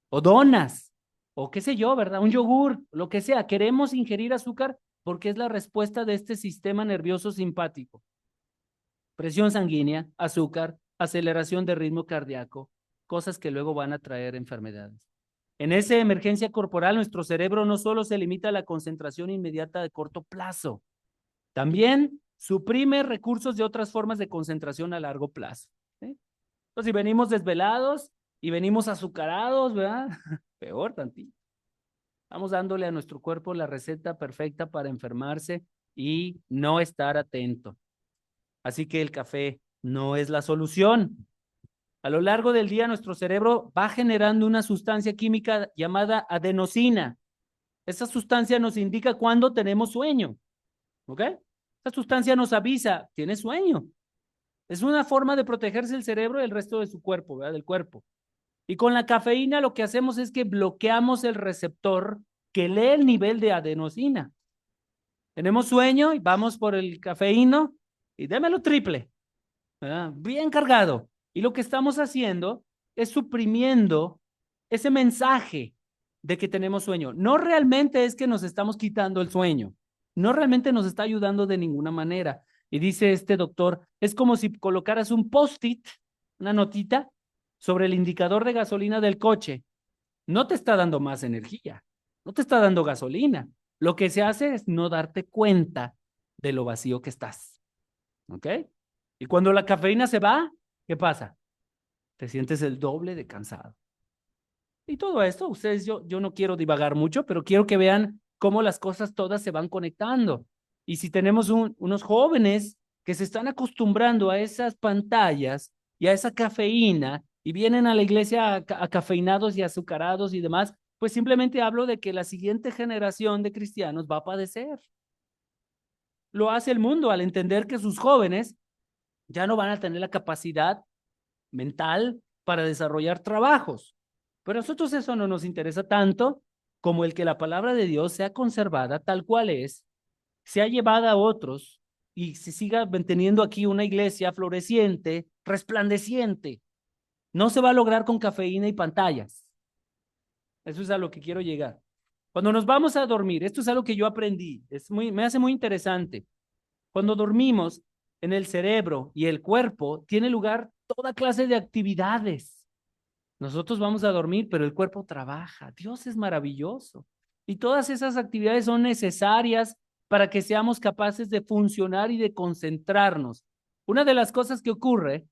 o donas, o qué sé yo, ¿verdad? Un yogur, lo que sea. Queremos ingerir azúcar porque es la respuesta de este sistema nervioso simpático. Presión sanguínea, azúcar, aceleración de ritmo cardíaco, cosas que luego van a traer enfermedades. En esa emergencia corporal, nuestro cerebro no solo se limita a la concentración inmediata de corto plazo, también suprime recursos de otras formas de concentración a largo plazo, ¿sí? Entonces, si venimos desvelados y venimos azucarados, ¿verdad? Peor tantito. Estamos dándole a nuestro cuerpo la receta perfecta para enfermarse y no estar atento. Así que el café no es la solución. A lo largo del día, nuestro cerebro va generando una sustancia química llamada adenosina. Esa sustancia nos indica cuándo tenemos sueño, ¿ok? Esa sustancia nos avisa, tienes sueño. Es una forma de protegerse el cerebro y el resto de su cuerpo, ¿verdad? Del cuerpo. Y con la cafeína lo que hacemos es que bloqueamos el receptor que lee el nivel de adenosina. Tenemos sueño y vamos por el cafeíno y démelo triple, ¿verdad? Bien cargado. Y lo que estamos haciendo es suprimiendo ese mensaje de que tenemos sueño. No realmente es que nos estamos quitando el sueño. No realmente nos está ayudando de ninguna manera. Y dice este doctor, es como si colocaras un post-it, una notita, sobre el indicador de gasolina del coche. No te está dando más energía, no te está dando gasolina. Lo que se hace es no darte cuenta de lo vacío que estás. ¿Ok? Y cuando la cafeína se va, ¿qué pasa? Te sientes el doble de cansado. Y todo esto, ustedes, yo no quiero divagar mucho, pero quiero que vean cómo las cosas todas se van conectando. Y si tenemos unos jóvenes que se están acostumbrando a esas pantallas y a esa cafeína y vienen a la iglesia a cafeinados y azucarados y demás, pues simplemente hablo de que la siguiente generación de cristianos va a padecer. Lo hace el mundo al entender que sus jóvenes ya no van a tener la capacidad mental para desarrollar trabajos. Pero a nosotros eso no nos interesa tanto como el que la palabra de Dios sea conservada tal cual es, sea llevada a otros y se siga manteniendo aquí una iglesia floreciente, resplandeciente. No se va a lograr con cafeína y pantallas. Eso es a lo que quiero llegar. Cuando nos vamos a dormir, esto es algo que yo aprendí, me hace muy interesante. Cuando dormimos, en el cerebro y el cuerpo tiene lugar toda clase de actividades. Nosotros vamos a dormir, pero el cuerpo trabaja. Dios es maravilloso. Y todas esas actividades son necesarias para que seamos capaces de funcionar y de concentrarnos. Una de las cosas que ocurre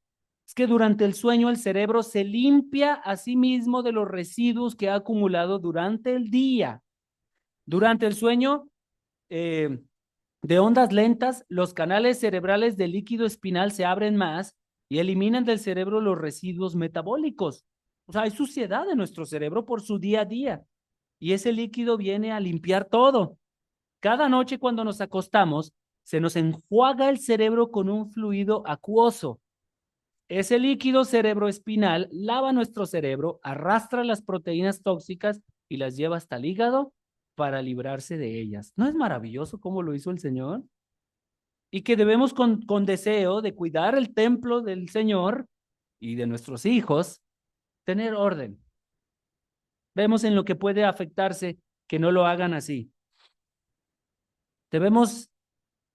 es que durante el sueño el cerebro se limpia a sí mismo de los residuos que ha acumulado durante el día. Durante el sueño de ondas lentas, los canales cerebrales del líquido espinal se abren más y eliminan del cerebro los residuos metabólicos. O sea, hay suciedad en nuestro cerebro por su día a día y ese líquido viene a limpiar todo. Cada noche cuando nos acostamos, se nos enjuaga el cerebro con un fluido acuoso. Ese líquido cerebroespinal lava nuestro cerebro, arrastra las proteínas tóxicas y las lleva hasta el hígado para librarse de ellas. ¿No es maravilloso cómo lo hizo el Señor? Y que debemos con deseo de cuidar el templo del Señor y de nuestros hijos, tener orden. Vemos en lo que puede afectarse que no lo hagan así. Debemos,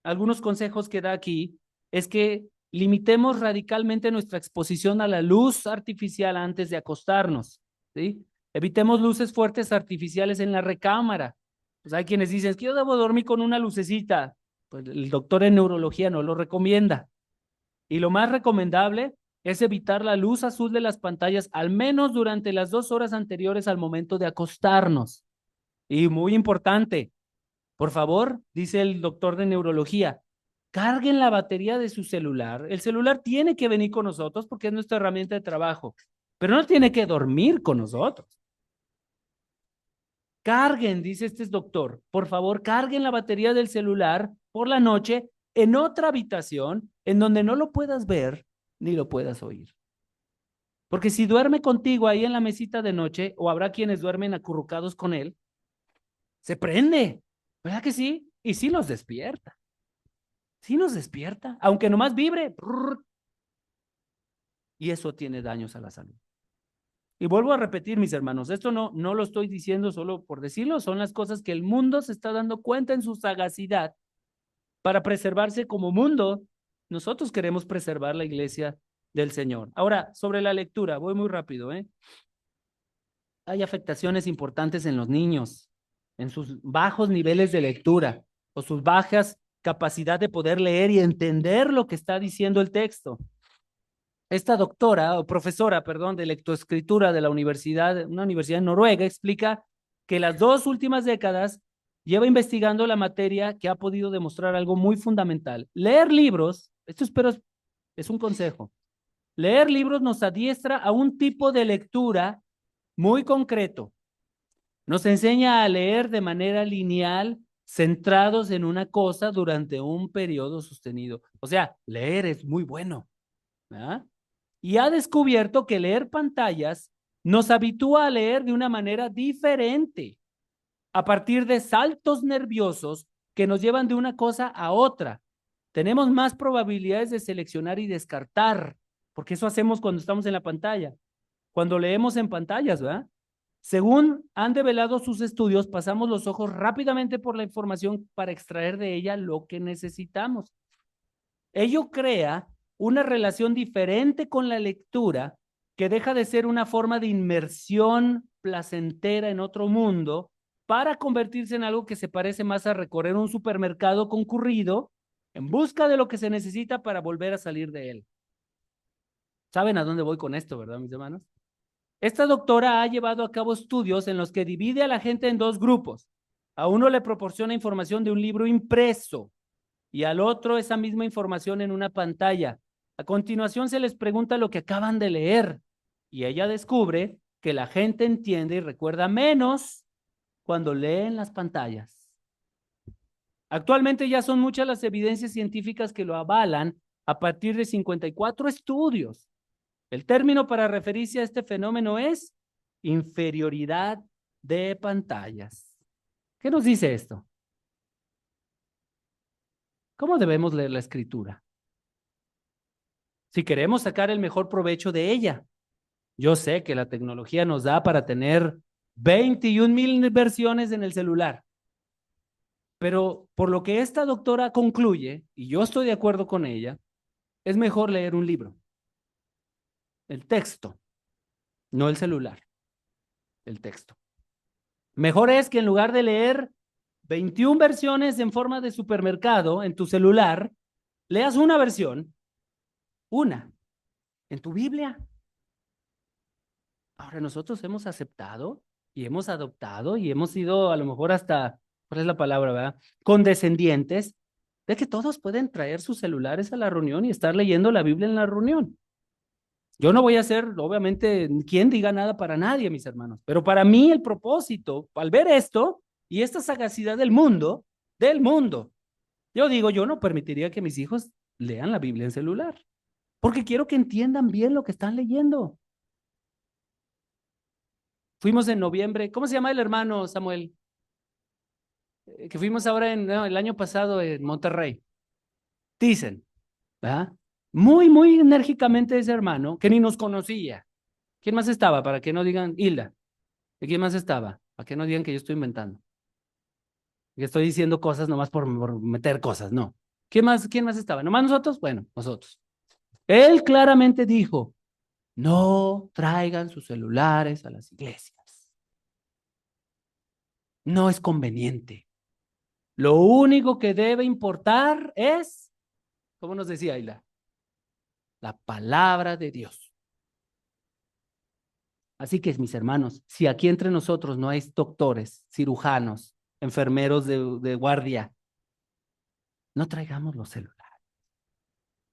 algunos consejos que da aquí, es que limitemos radicalmente nuestra exposición a la luz artificial antes de acostarnos, ¿sí? Evitemos luces fuertes artificiales en la recámara. Pues hay quienes dicen, es que yo debo dormir con una lucecita. Pues el doctor en neurología no lo recomienda. Y lo más recomendable es evitar la luz azul de las pantallas, al menos durante las 2 horas anteriores al momento de acostarnos. Y muy importante, por favor, dice el doctor de neurología, carguen la batería de su celular. El celular tiene que venir con nosotros porque es nuestra herramienta de trabajo, pero no tiene que dormir con nosotros. Carguen, dice este doctor, por favor, carguen la batería del celular por la noche en otra habitación en donde no lo puedas ver ni lo puedas oír. Porque si duerme contigo ahí en la mesita de noche, o habrá quienes duermen acurrucados con él, se prende, ¿verdad que sí? Y sí los despierta. Sí nos despierta, aunque nomás vibre. Y eso tiene daños a la salud. Y vuelvo a repetir, mis hermanos, esto no lo estoy diciendo solo por decirlo, son las cosas que el mundo se está dando cuenta en su sagacidad para preservarse como mundo. Nosotros queremos preservar la iglesia del Señor. Ahora, sobre la lectura, voy muy rápido, ¿eh? Hay afectaciones importantes en los niños, en sus bajos niveles de lectura o sus bajas capacidad de poder leer y entender lo que está diciendo el texto. Esta doctora o profesora, perdón, de lectoescritura de la universidad, una universidad en Noruega, explica que las 2 últimas décadas lleva investigando la materia que ha podido demostrar algo muy fundamental. Leer libros, esto espero es un consejo. Leer libros nos adiestra a un tipo de lectura muy concreto. Nos enseña a leer de manera lineal, centrados en una cosa durante un periodo sostenido. O sea, leer es muy bueno, ¿verdad? Y ha descubierto que leer pantallas nos habitúa a leer de una manera diferente, a partir de saltos nerviosos que nos llevan de una cosa a otra. Tenemos más probabilidades de seleccionar y descartar, porque eso hacemos cuando estamos en la pantalla, cuando leemos en pantallas, ¿verdad? Según han develado sus estudios, pasamos los ojos rápidamente por la información para extraer de ella lo que necesitamos. Ello crea una relación diferente con la lectura que deja de ser una forma de inmersión placentera en otro mundo para convertirse en algo que se parece más a recorrer un supermercado concurrido en busca de lo que se necesita para volver a salir de él. ¿Saben a dónde voy con esto, verdad, mis hermanos? Esta doctora ha llevado a cabo estudios en los que divide a la gente en 2 grupos. A uno le proporciona información de un libro impreso y al otro esa misma información en una pantalla. A continuación se les pregunta lo que acaban de leer y ella descubre que la gente entiende y recuerda menos cuando leen las pantallas. Actualmente ya son muchas las evidencias científicas que lo avalan a partir de 54 estudios. El término para referirse a este fenómeno es inferioridad de pantallas. ¿Qué nos dice esto? ¿Cómo debemos leer la escritura? Si queremos sacar el mejor provecho de ella. Yo sé que la tecnología nos da para tener 21,000 versiones en el celular. Pero por lo que esta doctora concluye, y yo estoy de acuerdo con ella, es mejor leer un libro. El texto, no el celular, el texto. Mejor es que en lugar de leer 21 versiones en forma de supermercado en tu celular, leas una versión, una, en tu Biblia. Ahora nosotros hemos aceptado y hemos adoptado y hemos sido a lo mejor hasta, ¿cuál es la palabra, verdad? Condescendientes de que todos pueden traer sus celulares a la reunión y estar leyendo la Biblia en la reunión. Yo no voy a ser, obviamente, quien diga nada para nadie, mis hermanos, pero para mí el propósito, al ver esto y esta sagacidad del mundo, yo digo, yo no permitiría que mis hijos lean la Biblia en celular, porque quiero que entiendan bien lo que están leyendo. Fuimos en noviembre, ¿cómo se llama el hermano, Samuel? Que fuimos ahora no, el año pasado en Monterrey. Dicen, ¿verdad? Muy, muy enérgicamente ese hermano, que ni nos conocía. ¿Quién más estaba? Para que no digan, Hilda. ¿Y quién más estaba? Para que no digan que yo estoy inventando. Que estoy diciendo cosas nomás por meter cosas, no. Quién más estaba? ¿Nomás nosotros? Bueno, nosotros. Él claramente dijo, no traigan sus celulares a las iglesias. No es conveniente. Lo único que debe importar es, ¿cómo nos decía Ayla? La palabra de Dios. Así que, mis hermanos, si aquí entre nosotros no hay doctores, cirujanos, enfermeros de guardia, no traigamos los celulares.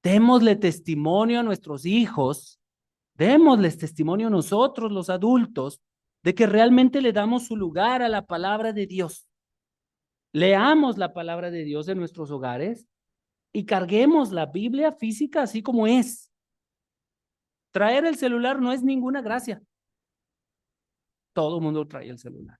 Démosle testimonio a nuestros hijos, démosles testimonio a nosotros, los adultos, de que realmente le damos su lugar a la palabra de Dios. Leamos la palabra de Dios en nuestros hogares y carguemos la Biblia física así como es. Traer el celular no es ninguna gracia. Todo el mundo trae el celular.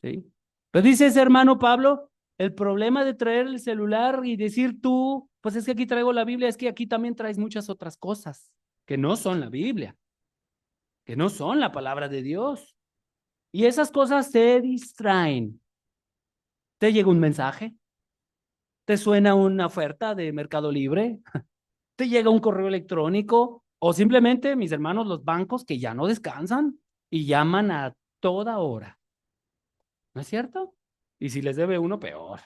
¿Sí? Pero dice ese hermano Pablo, el problema de traer el celular y decir tú, pues es que aquí traigo la Biblia, es que aquí también traes muchas otras cosas que no son la Biblia, que no son la palabra de Dios. Y esas cosas te distraen. Te llega un mensaje, te suena una oferta de Mercado Libre, te llega un correo electrónico o simplemente, mis hermanos, los bancos que ya no descansan y llaman a toda hora. ¿No es cierto? Y si les debe uno, peor.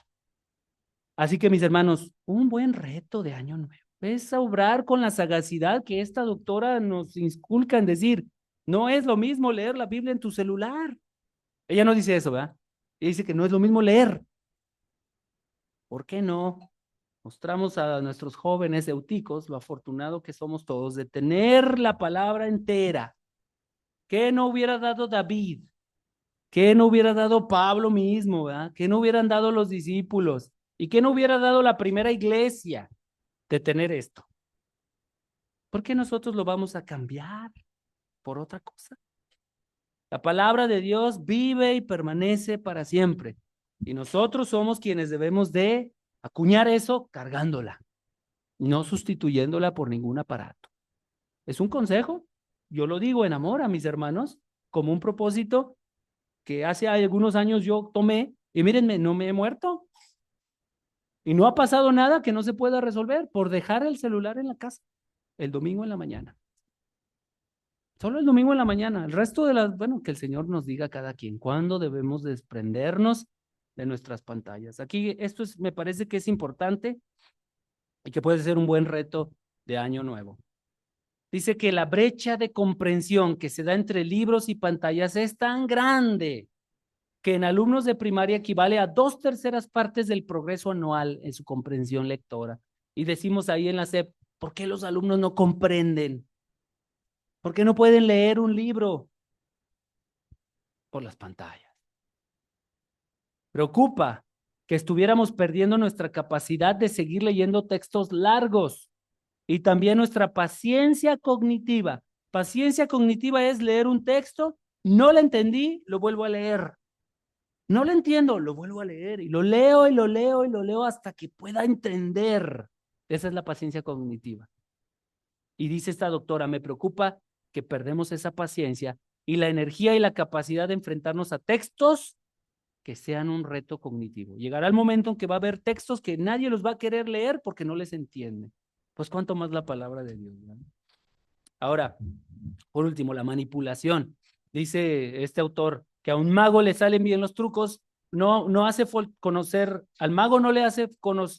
Así que, mis hermanos, un buen reto de año nuevo es obrar con la sagacidad que esta doctora nos inculca en decir, no es lo mismo leer la Biblia en tu celular. Ella no dice eso, ¿verdad? Ella dice que no es lo mismo leer. ¿Por qué no? Mostramos a nuestros jóvenes euticos lo afortunado que somos todos de tener la palabra entera. ¿Qué no hubiera dado David? ¿Qué no hubiera dado Pablo mismo? ¿Verdad? ¿Qué no hubieran dado los discípulos? ¿Y qué no hubiera dado la primera iglesia de tener esto? ¿Por qué nosotros lo vamos a cambiar por otra cosa? La palabra de Dios vive y permanece para siempre. Y nosotros somos quienes debemos de acuñar eso cargándola, no sustituyéndola por ningún aparato. Es un consejo, yo lo digo en amor a mis hermanos, como un propósito que hace algunos años yo tomé y mírenme, no me he muerto y no ha pasado nada que no se pueda resolver por dejar el celular en la casa el domingo en la mañana. Solo el domingo en la mañana, el resto de las, bueno, que el Señor nos diga a cada quien cuándo debemos desprendernos de nuestras pantallas. Aquí esto es, me parece que es importante y que puede ser un buen reto de año nuevo. Dice que la brecha de comprensión que se da entre libros y pantallas es tan grande que en alumnos de primaria equivale a 2/3 partes del progreso anual en su comprensión lectora. Y decimos ahí en la SEP, ¿por qué los alumnos no comprenden? ¿Por qué no pueden leer un libro? Por las pantallas. Preocupa que estuviéramos perdiendo nuestra capacidad de seguir leyendo textos largos y también nuestra paciencia cognitiva. Paciencia cognitiva es leer un texto, no lo entendí, lo vuelvo a leer. No lo entiendo, lo vuelvo a leer y lo leo y lo leo y lo leo hasta que pueda entender. Esa es la paciencia cognitiva. Y dice esta doctora, me preocupa que perdemos esa paciencia y la energía y la capacidad de enfrentarnos a textos que sean un reto cognitivo. Llegará el momento en que va a haber textos que nadie los va a querer leer porque no les entiende. Pues cuánto más la palabra de Dios, ¿no? Ahora, por último, la manipulación. Dice este autor que a un mago le salen bien los trucos, no hace conocer, al mago no le hace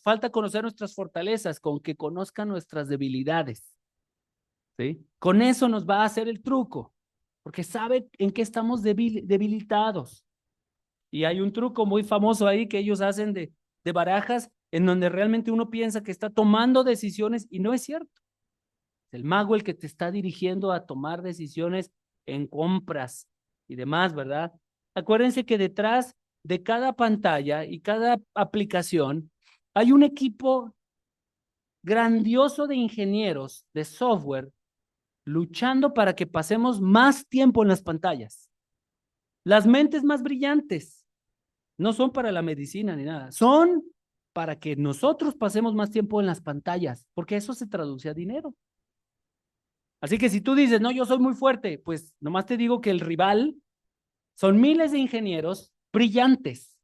falta conocer nuestras fortalezas, con que conozca nuestras debilidades. ¿Sí? Con eso nos va a hacer el truco, porque sabe en qué estamos debilitados. Y hay un truco muy famoso ahí que ellos hacen de barajas, en donde realmente uno piensa que está tomando decisiones y no es cierto. Es el mago el que te está dirigiendo a tomar decisiones en compras y demás, ¿verdad? Acuérdense que detrás de cada pantalla y cada aplicación hay un equipo grandioso de ingenieros de software luchando para que pasemos más tiempo en las pantallas. Las mentes más brillantes no son para la medicina ni nada, son para que nosotros pasemos más tiempo en las pantallas, porque eso se traduce a dinero. Así que si tú dices, no, yo soy muy fuerte, pues nomás te digo que el rival son miles de ingenieros brillantes,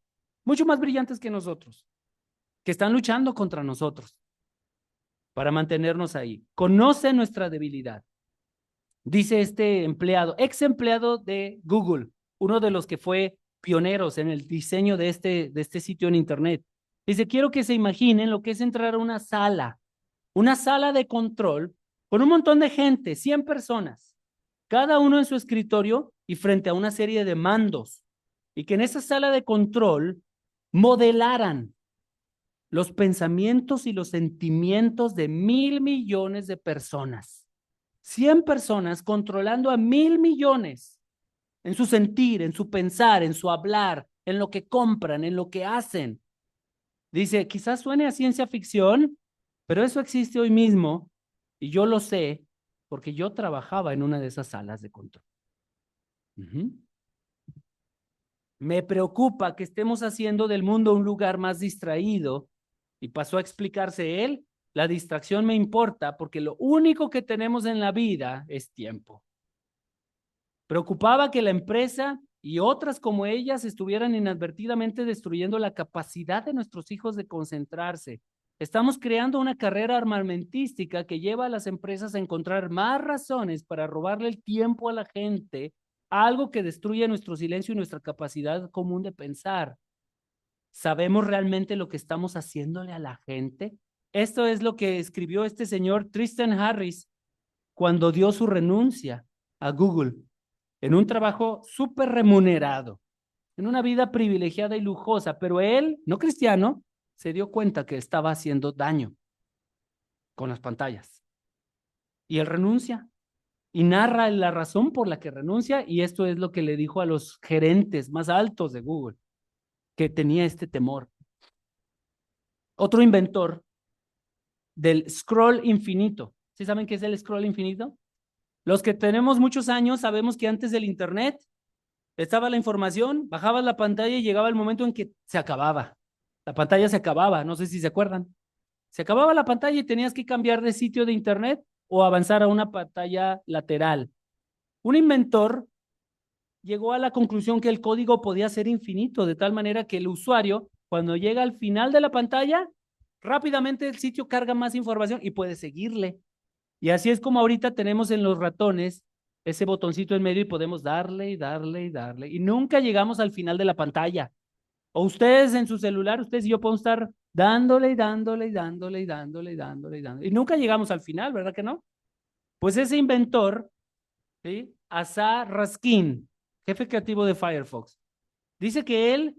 mucho más brillantes que nosotros, que están luchando contra nosotros para mantenernos ahí. Conoce nuestra debilidad. Dice este empleado, ex empleado de Google, uno de los que fue pioneros en el diseño de este sitio en internet. Dice, quiero que se imaginen lo que es entrar a una sala de control con un montón de gente, 100 personas, cada uno en su escritorio y frente a una serie de mandos. Y que en esa sala de control modelaran los pensamientos y los sentimientos de 1.000 millones de personas. 100 personas controlando a 1.000 millones en su sentir, en su pensar, en su hablar, en lo que compran, en lo que hacen. Dice, quizás suene a ciencia ficción, pero eso existe hoy mismo y yo lo sé porque yo trabajaba en una de esas salas de control. Me preocupa que estemos haciendo del mundo un lugar más distraído y pasó a explicarse él, la distracción me importa porque lo único que tenemos en la vida es tiempo. Preocupaba que la empresa y otras como ellas estuvieran inadvertidamente destruyendo la capacidad de nuestros hijos de concentrarse. Estamos creando una carrera armamentística que lleva a las empresas a encontrar más razones para robarle el tiempo a la gente, algo que destruye nuestro silencio y nuestra capacidad común de pensar. ¿Sabemos realmente lo que estamos haciéndole a la gente? Esto es lo que escribió este señor Tristan Harris cuando dio su renuncia a Google en un trabajo súper remunerado, en una vida privilegiada y lujosa, pero él, no cristiano, se dio cuenta que estaba haciendo daño con las pantallas. Y él renuncia y narra la razón por la que renuncia y esto es lo que le dijo a los gerentes más altos de Google, que tenía este temor. Otro inventor del scroll infinito. ¿Sí saben qué es el scroll infinito? Los que tenemos muchos años sabemos que antes del internet estaba la información, bajabas la pantalla y llegaba el momento en que se acababa. La pantalla se acababa, no sé si se acuerdan. Se acababa la pantalla y tenías que cambiar de sitio de internet o avanzar a una pantalla lateral. Un inventor llegó a la conclusión que el código podía ser infinito, de tal manera que el usuario, cuando llega al final de la pantalla, rápidamente el sitio carga más información y puede seguirle. Y así es como ahorita tenemos en los ratones ese botoncito en medio y podemos darle y darle y darle. Y nunca llegamos al final de la pantalla. O ustedes en su celular, ustedes y yo podemos estar dándole y dándole y dándole y dándole y dándole y dándole. Y nunca llegamos al final, ¿verdad que no? Pues ese inventor, ¿sí? Asa Raskin, jefe creativo de Firefox, dice que él,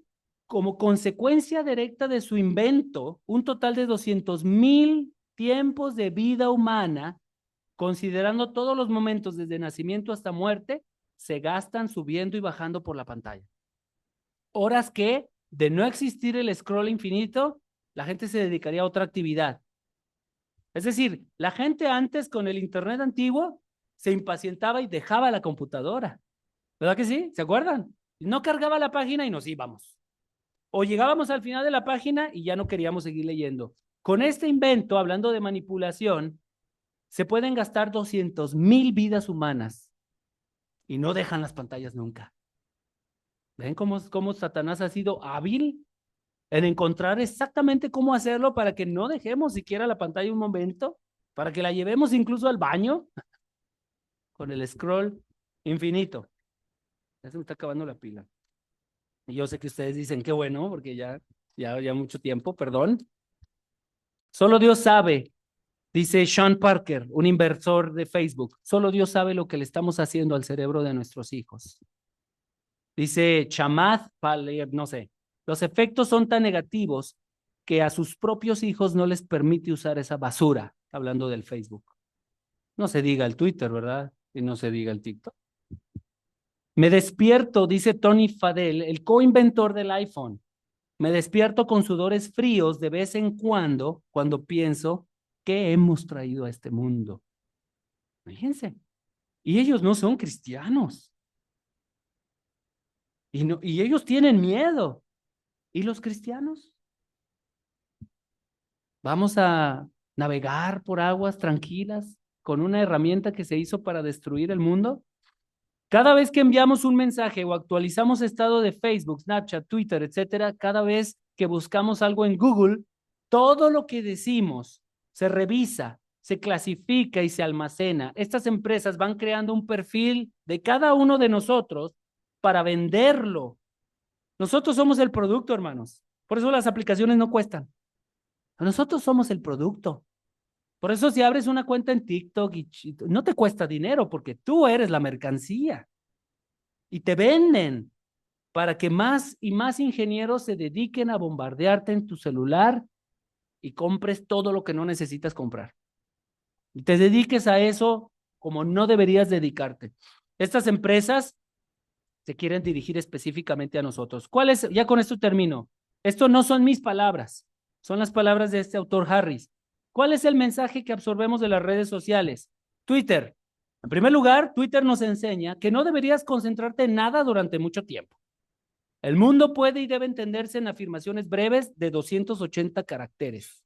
como consecuencia directa de su invento, un total de 200,000 tiempos de vida humana, considerando todos los momentos desde nacimiento hasta muerte, se gastan subiendo y bajando por la pantalla. Horas que, de no existir el scroll infinito, la gente se dedicaría a otra actividad. Es decir, la gente antes con el internet antiguo se impacientaba y dejaba la computadora. ¿Verdad que sí? ¿Se acuerdan? No cargaba la página y nos íbamos. O llegábamos al final de la página y ya no queríamos seguir leyendo. Con este invento, hablando de manipulación, se pueden gastar 200,000 vidas humanas y no dejan las pantallas nunca. ¿Ven cómo Satanás ha sido hábil en encontrar exactamente cómo hacerlo para que no dejemos siquiera la pantalla un momento, para que la llevemos incluso al baño con el scroll infinito? Ya se me está acabando la pila. Y yo sé que ustedes dicen qué bueno, porque ya mucho tiempo, perdón. Solo Dios sabe, dice Sean Parker, un inversor de Facebook, solo Dios sabe lo que le estamos haciendo al cerebro de nuestros hijos. Dice Chamath Palihapitiya, no sé, los efectos son tan negativos que a sus propios hijos no les permite usar esa basura, hablando del Facebook. No se diga el Twitter, ¿verdad? Y no se diga el TikTok. Me despierto, dice Tony Fadell, el coinventor del iPhone. Me despierto con sudores fríos de vez en cuando pienso qué hemos traído a este mundo. Fíjense. Y ellos no son cristianos. Y ellos tienen miedo. ¿Y los cristianos? Vamos a navegar por aguas tranquilas con una herramienta que se hizo para destruir el mundo. Cada vez que enviamos un mensaje o actualizamos estado de Facebook, Snapchat, Twitter, etcétera, cada vez que buscamos algo en Google, todo lo que decimos se revisa, se clasifica y se almacena. Estas empresas van creando un perfil de cada uno de nosotros para venderlo. Nosotros somos el producto, hermanos. Por eso las aplicaciones no cuestan. Nosotros somos el producto. Por eso si abres una cuenta en TikTok no te cuesta dinero porque tú eres la mercancía. Y te venden para que más y más ingenieros se dediquen a bombardearte en tu celular y compres todo lo que no necesitas comprar. Y te dediques a eso como no deberías dedicarte. Estas empresas se quieren dirigir específicamente a nosotros. ¿Cuál es? Ya con esto termino. Esto no son mis palabras, son las palabras de este autor Harris. ¿Cuál es el mensaje que absorbemos de las redes sociales? Twitter. En primer lugar, Twitter nos enseña que no deberías concentrarte en nada durante mucho tiempo. El mundo puede y debe entenderse en afirmaciones breves de 280 caracteres.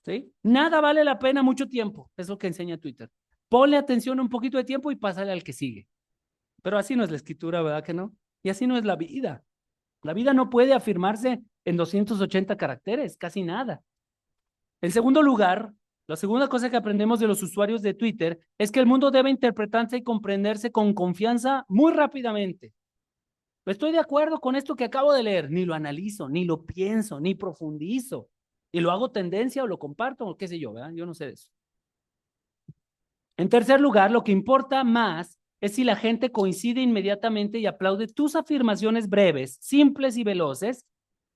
¿Sí? Nada vale la pena mucho tiempo, es lo que enseña Twitter. Ponle atención un poquito de tiempo y pásale al que sigue. Pero así no es la escritura, ¿verdad que no? Y así no es la vida. La vida no puede afirmarse en 280 caracteres, casi nada. En segundo lugar, la segunda cosa que aprendemos de los usuarios de Twitter es que el mundo debe interpretarse y comprenderse con confianza muy rápidamente. Estoy de acuerdo con esto que acabo de leer, ni lo analizo, ni lo pienso, ni profundizo, y lo hago tendencia o lo comparto, o qué sé yo, ¿verdad? Yo no sé de eso. En tercer lugar, lo que importa más es si la gente coincide inmediatamente y aplaude tus afirmaciones breves, simples y veloces.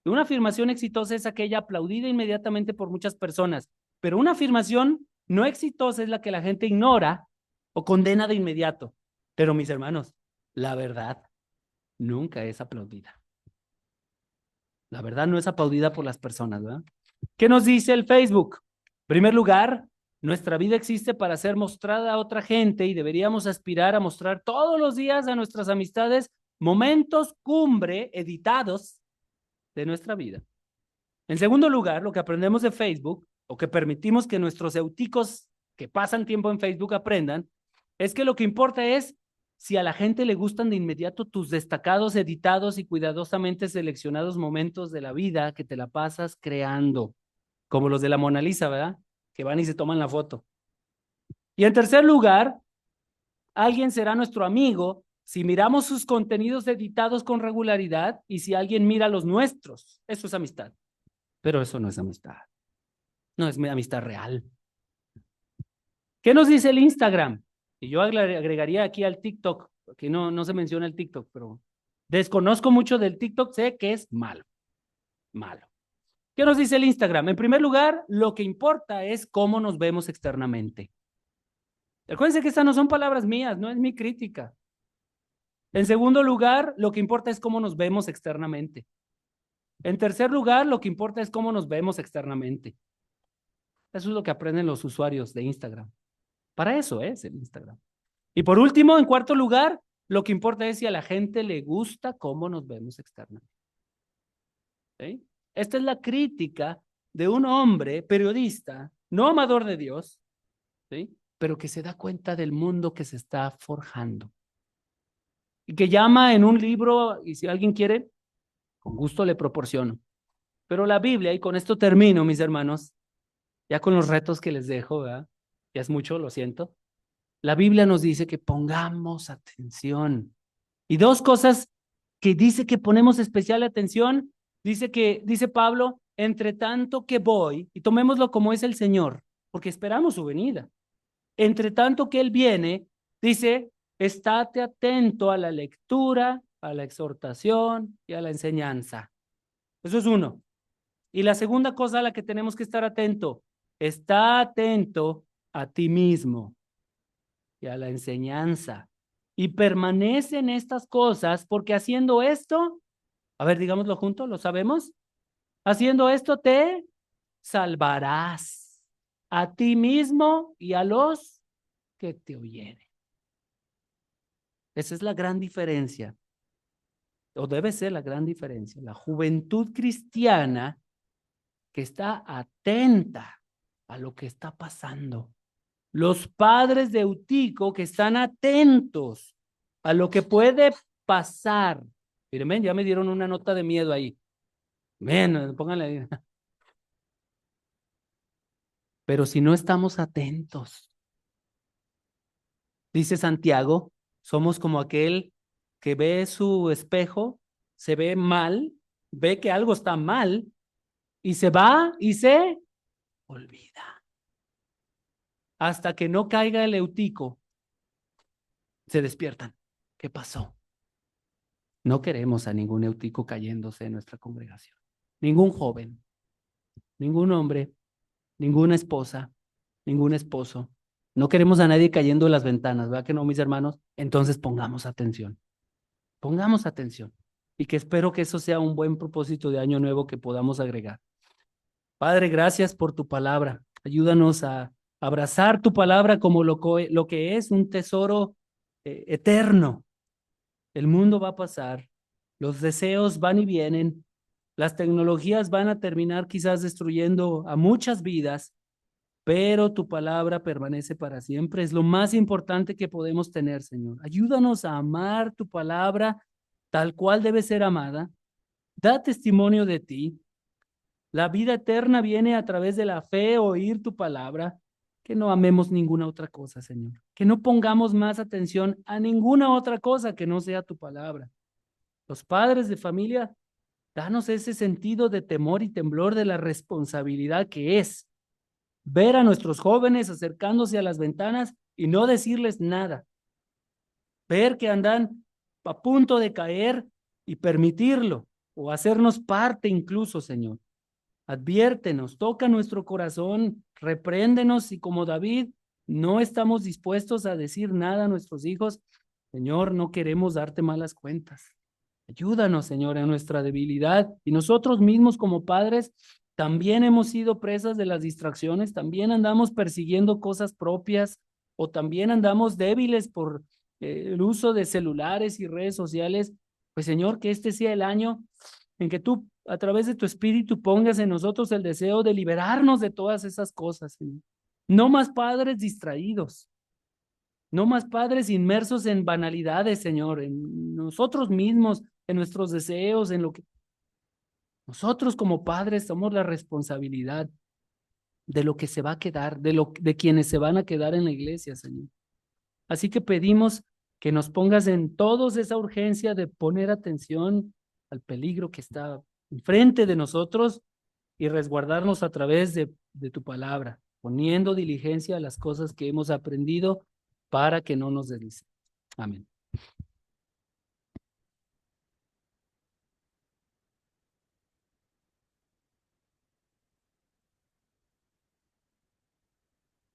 Y una afirmación exitosa es aquella aplaudida inmediatamente por muchas personas, pero una afirmación no exitosa es la que la gente ignora o condena de inmediato. Pero mis hermanos, la verdad nunca es aplaudida. La verdad no es aplaudida por las personas, ¿verdad? ¿Qué nos dice el Facebook? En primer lugar, nuestra vida existe para ser mostrada a otra gente y deberíamos aspirar a mostrar todos los días a nuestras amistades momentos cumbre editados de nuestra vida. En segundo lugar, lo que aprendemos de Facebook o que permitimos que nuestros euticos que pasan tiempo en Facebook aprendan es que lo que importa es si a la gente le gustan de inmediato tus destacados, editados y cuidadosamente seleccionados momentos de la vida que te la pasas creando, como los de la Mona Lisa, ¿verdad? Que van y se toman la foto. Y en tercer lugar, alguien será nuestro amigo si miramos sus contenidos editados con regularidad y si alguien mira los nuestros. Eso es amistad. Pero eso no es amistad. No es amistad real. ¿Qué nos dice el Instagram? Y yo agregaría aquí al TikTok, porque no se menciona el TikTok, pero desconozco mucho del TikTok, sé que es malo. Malo. ¿Qué nos dice el Instagram? En primer lugar, lo que importa es cómo nos vemos externamente. Acuérdense que estas no son palabras mías, no es mi crítica. En segundo lugar, lo que importa es cómo nos vemos externamente. En tercer lugar, lo que importa es cómo nos vemos externamente. Eso es lo que aprenden los usuarios de Instagram. Para eso es el Instagram. Y por último, en cuarto lugar, lo que importa es si a la gente le gusta cómo nos vemos externamente. ¿Sí? Esta es la crítica de un hombre periodista, no amador de Dios, ¿sí? Pero que se da cuenta del mundo que se está forjando. Y que llama en un libro, y si alguien quiere, con gusto le proporciono. Pero la Biblia, y con esto termino, mis hermanos, ya con los retos que les dejo, ¿verdad? Ya es mucho, lo siento. La Biblia nos dice que pongamos atención. Y dos cosas que dice que ponemos especial atención, dice Pablo, entre tanto que voy, y tomémoslo como es el Señor, porque esperamos su venida. Entre tanto que Él viene, dice, estate atento a la lectura, a la exhortación y a la enseñanza. Eso es uno. Y la segunda cosa a la que tenemos que estar atento, está atento a ti mismo y a la enseñanza. Y permanece en estas cosas, porque haciendo esto, a ver, digámoslo juntos, ¿lo sabemos? Haciendo esto te salvarás a ti mismo y a los que te oyeren. Esa es la gran diferencia, o debe ser la gran diferencia. La juventud cristiana que está atenta a lo que está pasando. Los padres de Eutico que están atentos a lo que puede pasar. Miren, ya me dieron una nota de miedo ahí. Ven, pónganle ahí. Pero si no estamos atentos, dice Santiago, somos como aquel que ve su espejo, se ve mal, ve que algo está mal y se va y se olvida. Hasta que no caiga el Eutico, se despiertan. ¿Qué pasó? No queremos a ningún Eutico cayéndose en nuestra congregación. Ningún joven, ningún hombre, ninguna esposa, ningún esposo. No queremos a nadie cayendo en las ventanas, ¿verdad que no, mis hermanos? Entonces pongamos atención. Pongamos atención. Y que espero que eso sea un buen propósito de año nuevo que podamos agregar. Padre, gracias por tu palabra. Ayúdanos a abrazar tu palabra como lo que es un tesoro eterno. El mundo va a pasar, los deseos van y vienen, las tecnologías van a terminar quizás destruyendo a muchas vidas, pero tu palabra permanece para siempre. Es lo más importante que podemos tener, Señor. Ayúdanos a amar tu palabra tal cual debe ser amada. Da testimonio de ti. La vida eterna viene a través de la fe, oír tu palabra. Que no amemos ninguna otra cosa, Señor. Que no pongamos más atención a ninguna otra cosa que no sea tu palabra. Los padres de familia, danos ese sentido de temor y temblor de la responsabilidad que es ver a nuestros jóvenes acercándose a las ventanas y no decirles nada. Ver que andan a punto de caer y permitirlo o hacernos parte incluso, Señor. Adviértenos, toca nuestro corazón, repréndenos y como David no estamos dispuestos a decir nada a nuestros hijos, Señor, no queremos darte malas cuentas. Ayúdanos, Señor, en nuestra debilidad y nosotros mismos como padres también hemos sido presas de las distracciones, también andamos persiguiendo cosas propias o también andamos débiles por el uso de celulares y redes sociales. Pues, Señor, que este sea el año en que tú a través de tu espíritu pongas en nosotros el deseo de liberarnos de todas esas cosas, Señor. No más padres distraídos, no más padres inmersos en banalidades, Señor, en nosotros mismos, en nuestros deseos, en lo que nosotros como padres somos la responsabilidad de lo que se va a quedar, de quienes se van a quedar en la iglesia, Señor. Así que pedimos que nos pongas en todos esa urgencia de poner atención al peligro que está enfrente de nosotros y resguardarnos a través de tu palabra, poniendo diligencia a las cosas que hemos aprendido para que no nos deslicemos. Amén.